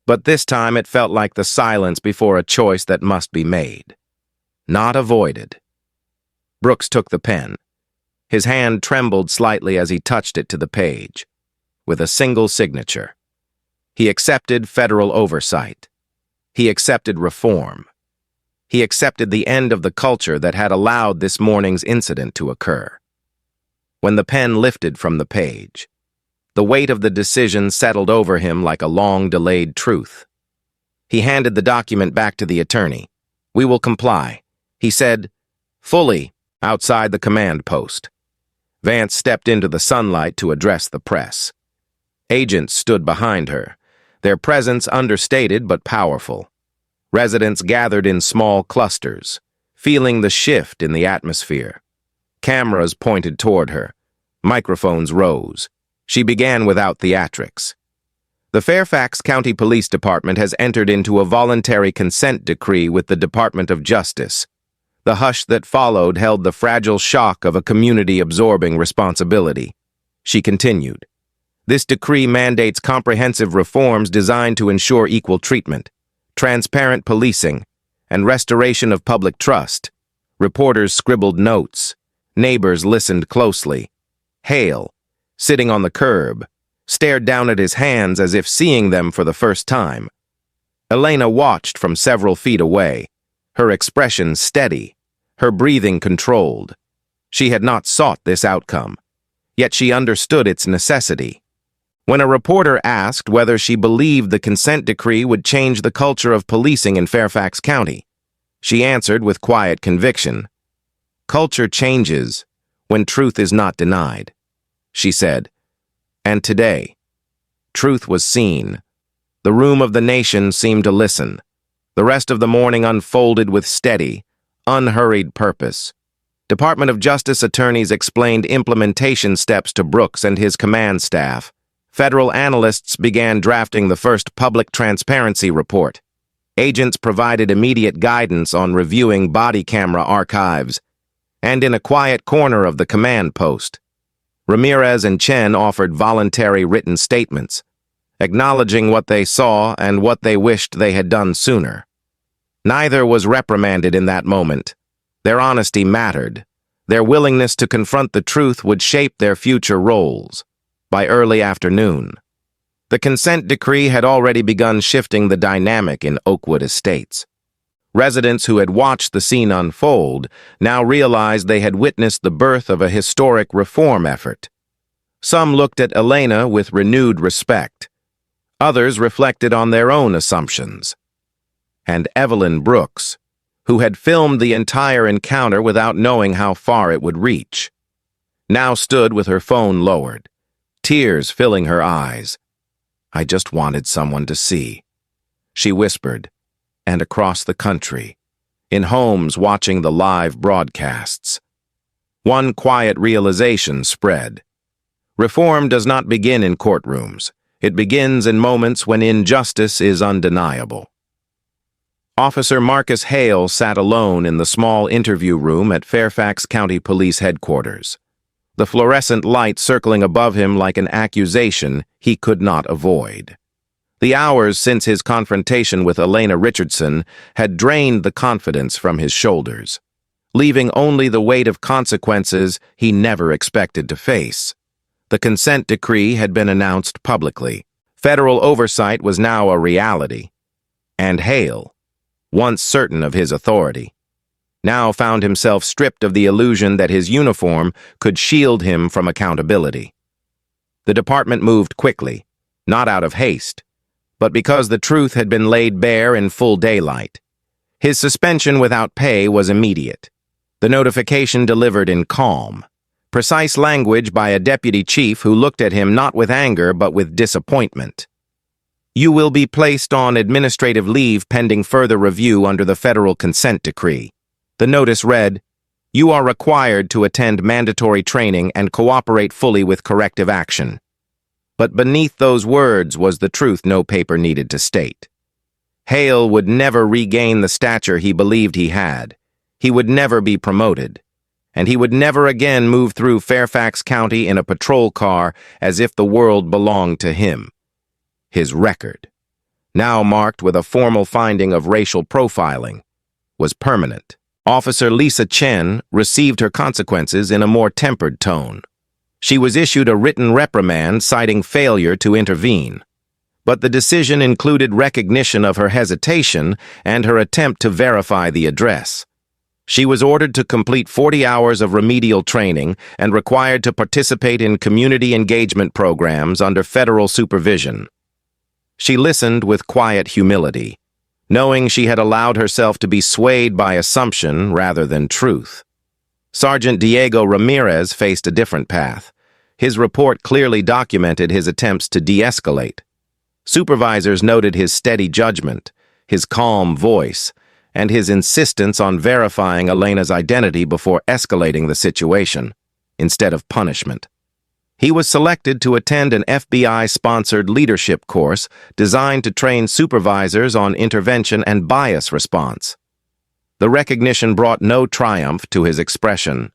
but this time it felt like the silence before a choice that must be made, not avoided. Brooks took the pen. His hand trembled slightly as he touched it to the page, with a single signature. He accepted federal oversight. He accepted reform. He accepted the end of the culture that had allowed this morning's incident to occur. When the pen lifted from the page, the weight of the decision settled over him like a long-delayed truth. He handed the document back to the attorney. "We will comply," he said, fully outside the command post. Vance stepped into the sunlight to address the press. Agents stood behind her, their presence understated but powerful. Residents gathered in small clusters, feeling the shift in the atmosphere. Cameras pointed toward her. Microphones rose. She began without theatrics. "The Fairfax County Police Department has entered into a voluntary consent decree with the Department of Justice. The hush that followed held the fragile shock of a community absorbing responsibility." She continued. "This decree mandates comprehensive reforms designed to ensure equal treatment, transparent policing, and restoration of public trust." Reporters scribbled notes. Neighbors listened closely. Hale, sitting on the curb, stared down at his hands as if seeing them for the first time. Elena watched from several feet away, her expression steady, her breathing controlled. She had not sought this outcome, yet she understood its necessity. When a reporter asked whether she believed the consent decree would change the culture of policing in Fairfax County, she answered with quiet conviction, "Culture changes when truth is not denied," she said. And today, truth was seen. The room of the nation seemed to listen. The rest of the morning unfolded with steady, unhurried purpose. Department of Justice attorneys explained implementation steps to Brooks and his command staff. Federal analysts began drafting the first public transparency report. Agents provided immediate guidance on reviewing body camera archives. And in a quiet corner of the command post, Ramirez and Chen offered voluntary written statements, acknowledging what they saw and what they wished they had done sooner. Neither was reprimanded in that moment. Their honesty mattered. Their willingness to confront the truth would shape their future roles. By early afternoon, the consent decree had already begun shifting the dynamic in Oakwood Estates. Residents who had watched the scene unfold now realized they had witnessed the birth of a historic reform effort. Some looked at Elena with renewed respect. Others reflected on their own assumptions. And Evelyn Brooks, who had filmed the entire encounter without knowing how far it would reach, now stood with her phone lowered, tears filling her eyes. "I just wanted someone to see," she whispered, and across the country, in homes watching the live broadcasts. One quiet realization spread. Reform does not begin in courtrooms. It begins in moments when injustice is undeniable. Officer Marcus Hale sat alone in the small interview room at Fairfax County Police Headquarters, the fluorescent light circling above him like an accusation he could not avoid. The hours since his confrontation with Elena Richardson had drained the confidence from his shoulders, leaving only the weight of consequences he never expected to face. The consent decree had been announced publicly. Federal oversight was now a reality. And Hale, once certain of his authority, now found himself stripped of the illusion that his uniform could shield him from accountability. The department moved quickly, not out of haste, but because the truth had been laid bare in full daylight. His suspension without pay was immediate. The notification delivered in calm, precise language by a deputy chief who looked at him not with anger but with disappointment. "You will be placed on administrative leave pending further review under the federal consent decree." The notice read, "You are required to attend mandatory training and cooperate fully with corrective action." But beneath those words was the truth no paper needed to state. Hale would never regain the stature he believed he had. He would never be promoted. And he would never again move through Fairfax County in a patrol car as if the world belonged to him. His record, now marked with a formal finding of racial profiling, was permanent. Officer Lisa Chen received her consequences in a more tempered tone. She was issued a written reprimand citing failure to intervene. But the decision included recognition of her hesitation and her attempt to verify the address. She was ordered to complete 40 hours of remedial training and required to participate in community engagement programs under federal supervision. She listened with quiet humility, knowing she had allowed herself to be swayed by assumption rather than truth. Sergeant Diego Ramirez faced a different path. His report clearly documented his attempts to de-escalate. Supervisors noted his steady judgment, his calm voice, and his insistence on verifying Elena's identity before escalating the situation, instead of punishment. He was selected to attend an FBI-sponsored leadership course designed to train supervisors on intervention and bias response. The recognition brought no triumph to his expression.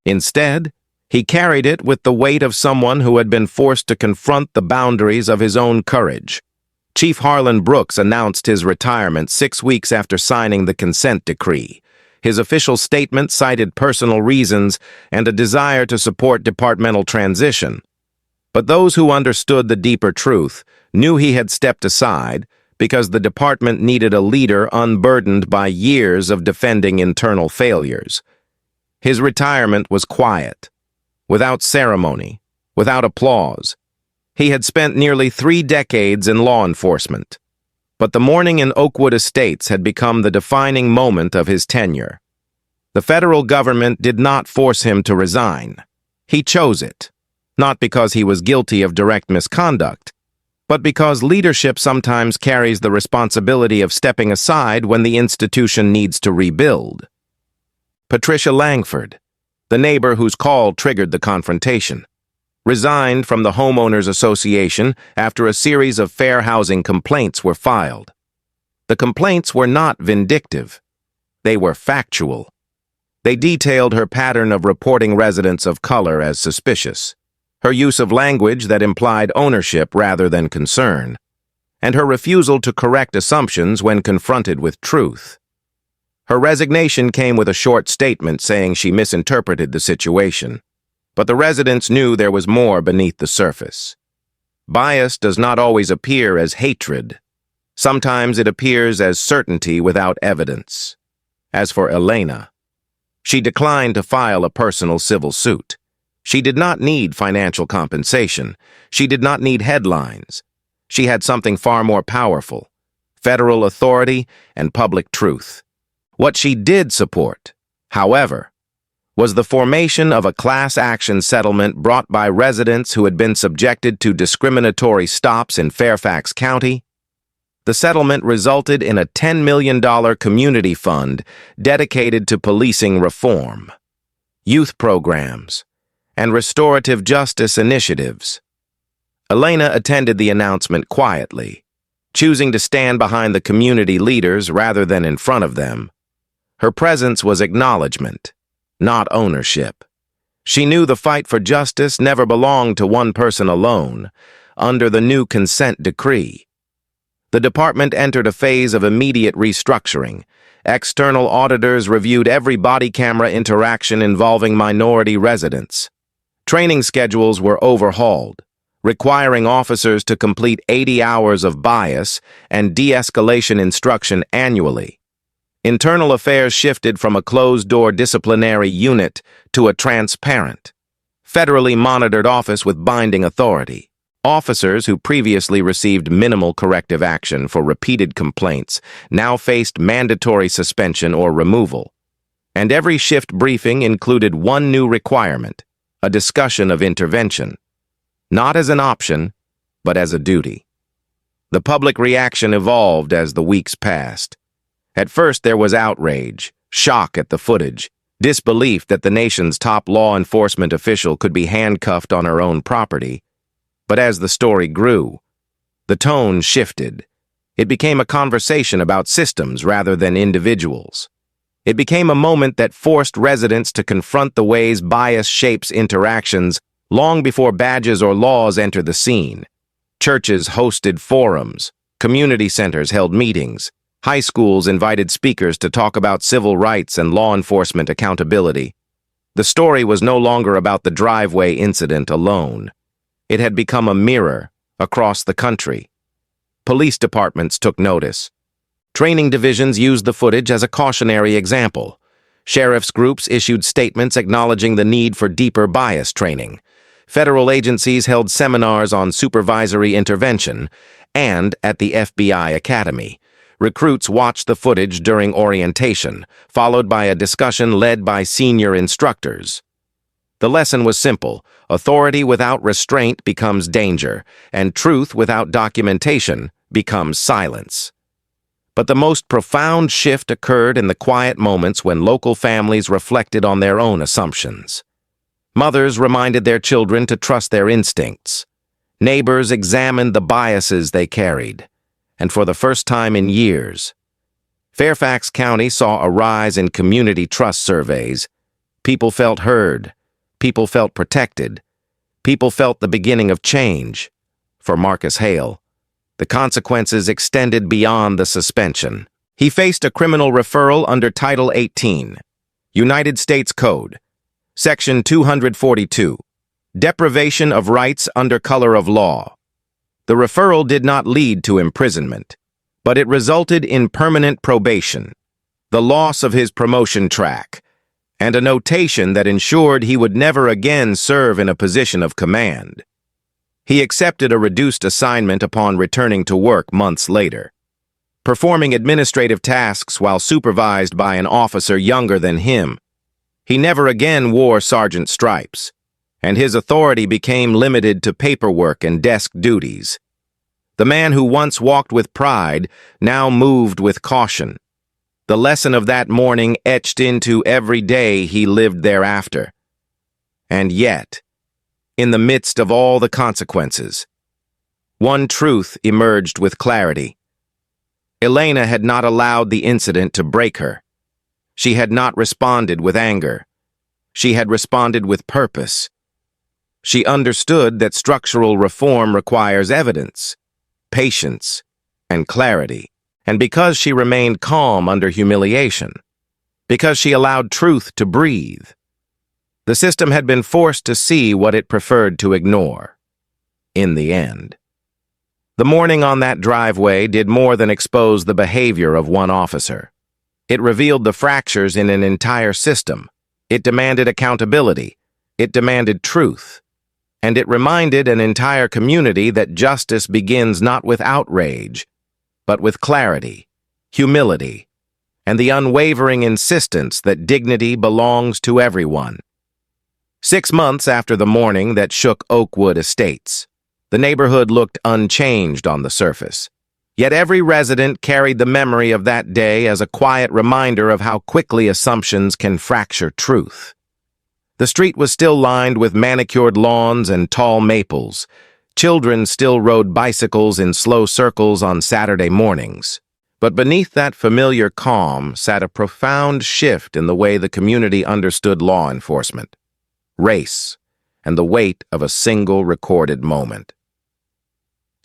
Instead, he carried it with the weight of someone who had been forced to confront the boundaries of his own courage. Chief Harlan Brooks announced his retirement 6 weeks after signing the consent decree. His official statement cited personal reasons and a desire to support departmental transition. But those who understood the deeper truth knew he had stepped aside because the department needed a leader unburdened by years of defending internal failures. His retirement was quiet, without ceremony, without applause. He had spent nearly 3 decades in law enforcement, but the morning in Oakwood Estates had become the defining moment of his tenure. The federal government did not force him to resign. He chose it, not because he was guilty of direct misconduct, but because leadership sometimes carries the responsibility of stepping aside when the institution needs to rebuild. Patricia Langford, the neighbor whose call triggered the confrontation, resigned from the Homeowners Association after a series of fair housing complaints were filed. The complaints were not vindictive. They were factual. They detailed her pattern of reporting residents of color as suspicious, her use of language that implied ownership rather than concern, and her refusal to correct assumptions when confronted with truth. Her resignation came with a short statement saying she misinterpreted the situation, but the residents knew there was more beneath the surface. Bias does not always appear as hatred. Sometimes it appears as certainty without evidence. As for Elena, she declined to file a personal civil suit. She did not need financial compensation. She did not need headlines. She had something far more powerful: federal authority and public truth. What she did support, however, was the formation of a class action settlement brought by residents who had been subjected to discriminatory stops in Fairfax County. The settlement resulted in a $10 million community fund dedicated to policing reform, youth programs, and restorative justice initiatives. Elena attended the announcement quietly, choosing to stand behind the community leaders rather than in front of them. Her presence was acknowledgement, not ownership. She knew the fight for justice never belonged to one person alone. Under the new consent decree, the department entered a phase of immediate restructuring. External auditors reviewed every body camera interaction involving minority residents. Training schedules were overhauled, requiring officers to complete 80 hours of bias and de-escalation instruction annually. Internal affairs shifted from a closed-door disciplinary unit to a transparent, federally monitored office with binding authority. Officers who previously received minimal corrective action for repeated complaints now faced mandatory suspension or removal. And every shift briefing included one new requirement: a discussion of intervention, not as an option, but as a duty. The public reaction evolved as the weeks passed. At first there was outrage, shock at the footage, disbelief that the nation's top law enforcement official could be handcuffed on her own property. But as the story grew, the tone shifted. It became a conversation about systems rather than individuals. It became a moment that forced residents to confront the ways bias shapes interactions long before badges or laws enter the scene. Churches hosted forums, community centers held meetings, high schools invited speakers to talk about civil rights and law enforcement accountability. The story was no longer about the driveway incident alone. It had become a mirror across the country. Police departments took notice. Training divisions used the footage as a cautionary example. Sheriff's groups issued statements acknowledging the need for deeper bias training. Federal agencies held seminars on supervisory intervention, and at the FBI Academy, recruits watched the footage during orientation, followed by a discussion led by senior instructors. The lesson was simple: authority without restraint becomes danger, and truth without documentation becomes silence. But the most profound shift occurred in the quiet moments when local families reflected on their own assumptions. Mothers reminded their children to trust their instincts. Neighbors examined the biases they carried. And for the first time in years, Fairfax County saw a rise in community trust surveys. People felt heard. People felt protected. People felt the beginning of change. For Marcus Hale, the consequences extended beyond the suspension. He faced a criminal referral under Title 18, United States Code, Section 242, Deprivation of Rights under Color of Law. The referral did not lead to imprisonment, but it resulted in permanent probation, the loss of his promotion track, and a notation that ensured he would never again serve in a position of command. He accepted a reduced assignment upon returning to work months later, performing administrative tasks while supervised by an officer younger than him. He never again wore sergeant stripes, and his authority became limited to paperwork and desk duties. The man who once walked with pride now moved with caution. The lesson of that morning etched into every day he lived thereafter. And yet, in the midst of all the consequences, one truth emerged with clarity. Elena had not allowed the incident to break her. She had not responded with anger. She had responded with purpose. She understood that structural reform requires evidence, patience, and clarity. And because she remained calm under humiliation, because she allowed truth to breathe, the system had been forced to see what it preferred to ignore. In the end, the morning on that driveway did more than expose the behavior of one officer. It revealed the fractures in an entire system. It demanded accountability. It demanded truth. And it reminded an entire community that justice begins not with outrage, but with clarity, humility, and the unwavering insistence that dignity belongs to everyone. 6 months after the morning that shook Oakwood Estates, the neighborhood looked unchanged on the surface. Yet every resident carried the memory of that day as a quiet reminder of how quickly assumptions can fracture truth. The street was still lined with manicured lawns and tall maples. Children still rode bicycles in slow circles on Saturday mornings. But beneath that familiar calm sat a profound shift in the way the community understood law enforcement, race, and the weight of a single recorded moment.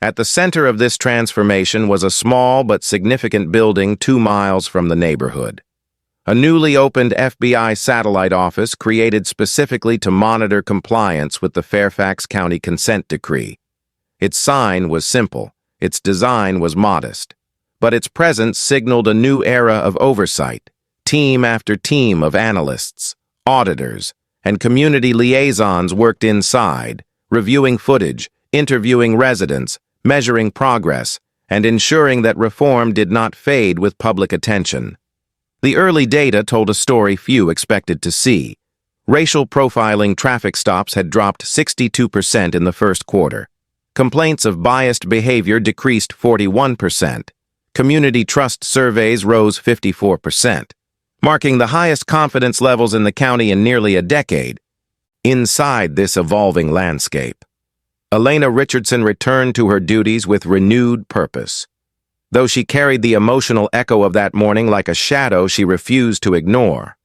At the center of this transformation was a small but significant building 2 miles from the neighborhood. A newly opened FBI satellite office created specifically to monitor compliance with the Fairfax County Consent Decree. Its sign was simple, its design was modest, but its presence signaled a new era of oversight. Team after team of analysts, auditors, and community liaisons worked inside, reviewing footage, interviewing residents, measuring progress, and ensuring that reform did not fade with public attention. The early data told a story few expected to see. Racial profiling traffic stops had dropped 62% in the first quarter. Complaints of biased behavior decreased 41%. Community trust surveys rose 54%, marking the highest confidence levels in the county in nearly a decade. Inside this evolving landscape, Elena Richardson returned to her duties with renewed purpose. Though she carried the emotional echo of that morning like a shadow she refused to ignore.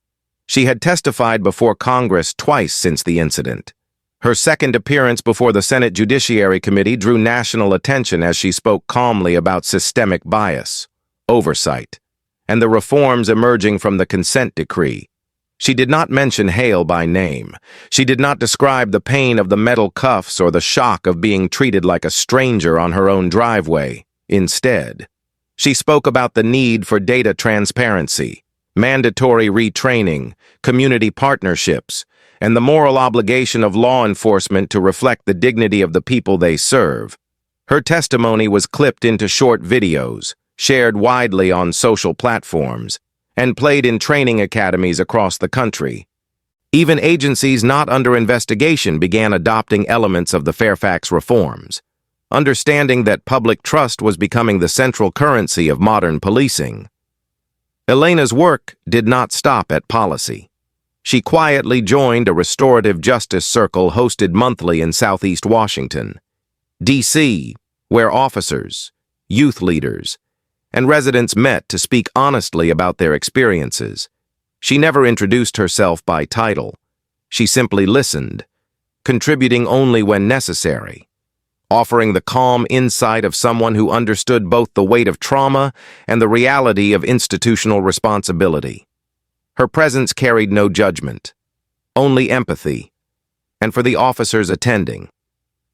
She had testified before Congress twice since the incident. Her second appearance before the Senate Judiciary Committee drew national attention as she spoke calmly about systemic bias, oversight, and the reforms emerging from the consent decree. She did not mention Hale by name. She did not describe the pain of the metal cuffs or the shock of being treated like a stranger on her own driveway. Instead, she spoke about the need for data transparency, mandatory retraining, community partnerships, and the moral obligation of law enforcement to reflect the dignity of the people they serve. Her testimony was clipped into short videos, shared widely on social platforms, and played in training academies across the country. Even agencies not under investigation began adopting elements of the Fairfax reforms, understanding that public trust was becoming the central currency of modern policing. Elena's work did not stop at policy. She quietly joined a restorative justice circle hosted monthly in Southeast Washington, D.C., where officers, youth leaders, and residents met to speak honestly about their experiences. She never introduced herself by title. She simply listened, contributing only when necessary, offering the calm insight of someone who understood both the weight of trauma and the reality of institutional responsibility. Her presence carried no judgment, only empathy, and for the officers attending,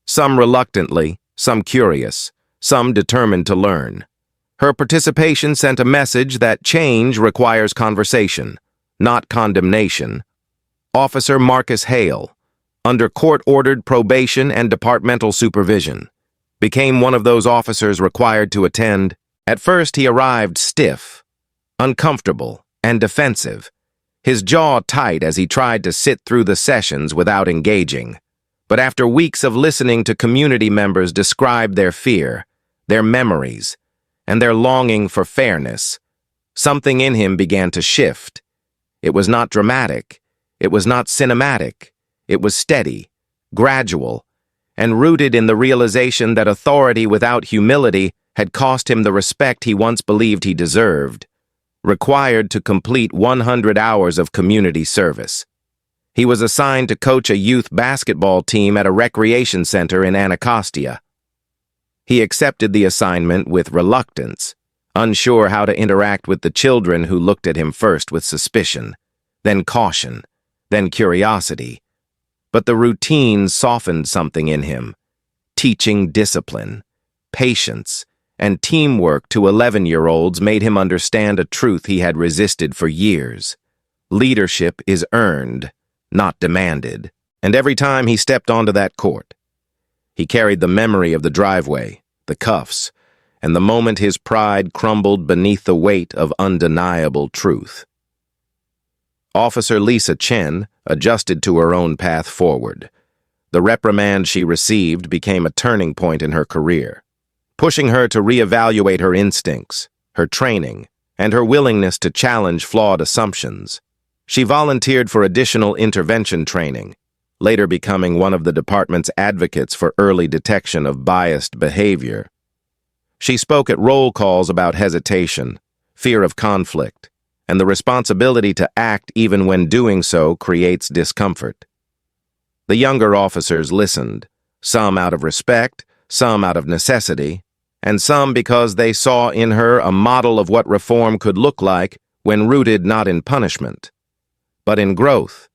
some reluctantly, some curious, some determined to learn. Her participation sent a message that change requires conversation, not condemnation. Officer Marcus Hale, under court-ordered probation and departmental supervision, became one of those officers required to attend. At first, he arrived stiff, uncomfortable, and defensive, his jaw tight as he tried to sit through the sessions without engaging. But after weeks of listening to community members describe their fear, their memories, and their longing for fairness, something in him began to shift. It was not dramatic, it was not cinematic, it was steady, gradual, and rooted in the realization that authority without humility had cost him the respect he once believed he deserved. Required to complete 100 hours of community service. He was assigned to coach a youth basketball team at a recreation center in Anacostia. He accepted the assignment with reluctance, unsure how to interact with the children who looked at him first with suspicion, then caution, then curiosity. But the routine softened something in him, teaching discipline, patience, and teamwork to 11-year-olds made him understand a truth he had resisted for years. Leadership is earned, not demanded. And every time he stepped onto that court, he carried the memory of the driveway, the cuffs, and the moment his pride crumbled beneath the weight of undeniable truth. Officer Lisa Chen adjusted to her own path forward. The reprimand she received became a turning point in her career, pushing her to reevaluate her instincts, her training, and her willingness to challenge flawed assumptions. She volunteered for additional intervention training, later becoming one of the department's advocates for early detection of biased behavior. She spoke at roll calls about hesitation, fear of conflict, and the responsibility to act even when doing so creates discomfort. The younger officers listened, some out of respect, some out of necessity, and some because they saw in her a model of what reform could look like when rooted not in punishment, but in growth.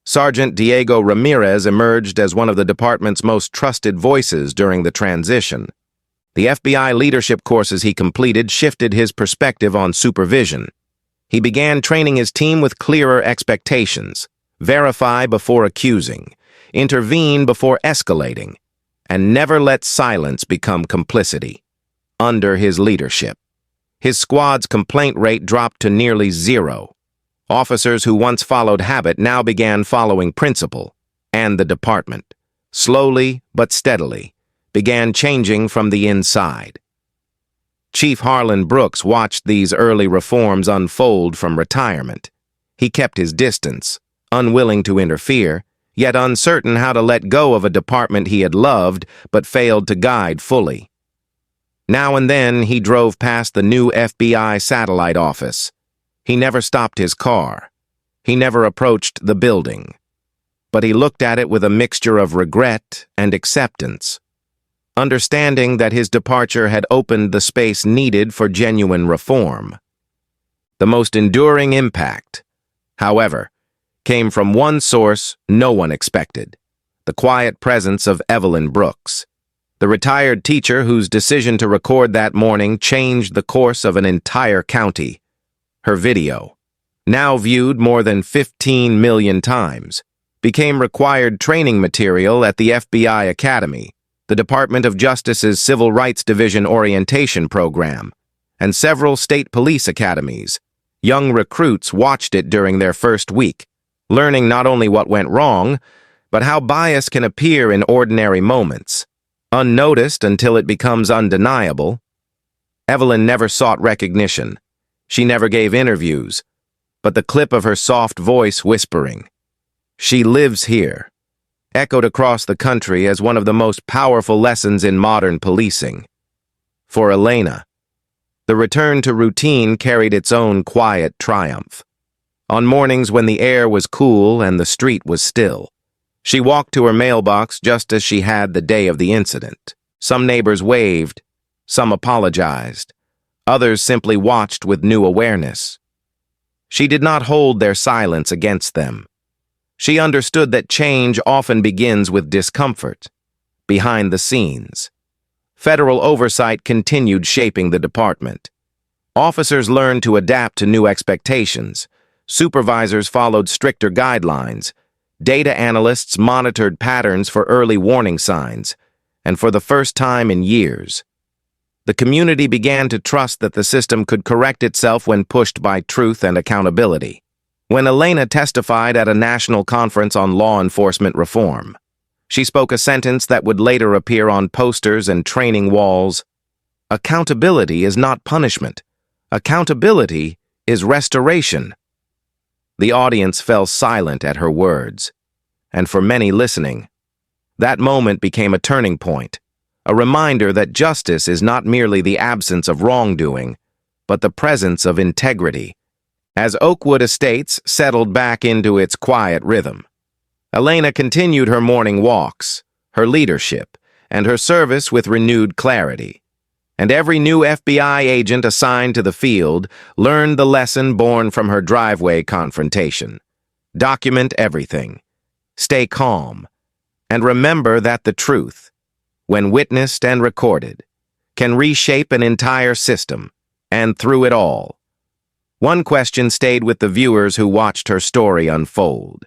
Sergeant Diego Ramirez emerged as one of the department's most trusted voices during the transition. The FBI leadership courses he completed shifted his perspective on supervision. He began training his team with clearer expectations: verify before accusing, intervene before escalating, and never let silence become complicity. Under his leadership, his squad's complaint rate dropped to nearly zero. Officers who once followed habit now began following principle, and the department, slowly but steadily, began changing from the inside. Chief Harlan Brooks watched these early reforms unfold from retirement. He kept his distance, unwilling to interfere, yet uncertain how to let go of a department he had loved but failed to guide fully. Now and then he drove past the new FBI satellite office. He never stopped his car. He never approached the building. But he looked at it with a mixture of regret and acceptance, understanding that his departure had opened the space needed for genuine reform. The most enduring impact, however, came from one source no one expected: the quiet presence of Evelyn Brooks, the retired teacher whose decision to record that morning changed the course of an entire county. Her video, now viewed more than 15 million times, became required training material at the FBI Academy, the Department of Justice's Civil Rights Division orientation program, and several state police academies. Young recruits watched it during their first week, learning not only what went wrong, but how bias can appear in ordinary moments, unnoticed until it becomes undeniable. Evelyn never sought recognition. She never gave interviews, but the clip of her soft voice whispering, "She lives here," echoed across the country as one of the most powerful lessons in modern policing. For Elena, the return to routine carried its own quiet triumph. On mornings when the air was cool and the street was still, she walked to her mailbox just as she had the day of the incident. Some neighbors waved, some apologized, others simply watched with new awareness. She did not hold their silence against them. She understood that change often begins with discomfort, behind the scenes. Federal oversight continued shaping the department. Officers learned to adapt to new expectations. Supervisors followed stricter guidelines. Data analysts monitored patterns for early warning signs, and for the first time in years, the community began to trust that the system could correct itself when pushed by truth and accountability. When Elena testified at a national conference on law enforcement reform, she spoke a sentence that would later appear on posters and training walls. Accountability is not punishment. Accountability is restoration. The audience fell silent at her words, and for many listening, that moment became a turning point, a reminder that justice is not merely the absence of wrongdoing, but the presence of integrity. As Oakwood Estates settled back into its quiet rhythm, Elena continued her morning walks, her leadership, and her service with renewed clarity. And every new FBI agent assigned to the field learned the lesson born from her driveway confrontation. Document everything. Stay calm. And remember that the truth, when witnessed and recorded, can reshape an entire system, and through it all. One question stayed with the viewers who watched her story unfold.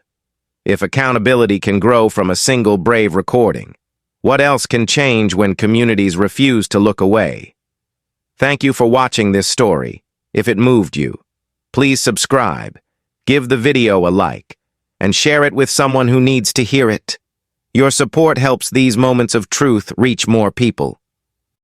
If accountability can grow from a single brave recording, what else can change when communities refuse to look away? Thank you for watching this story. If it moved you, please subscribe, give the video a like, and share it with someone who needs to hear it. Your support helps these moments of truth reach more people.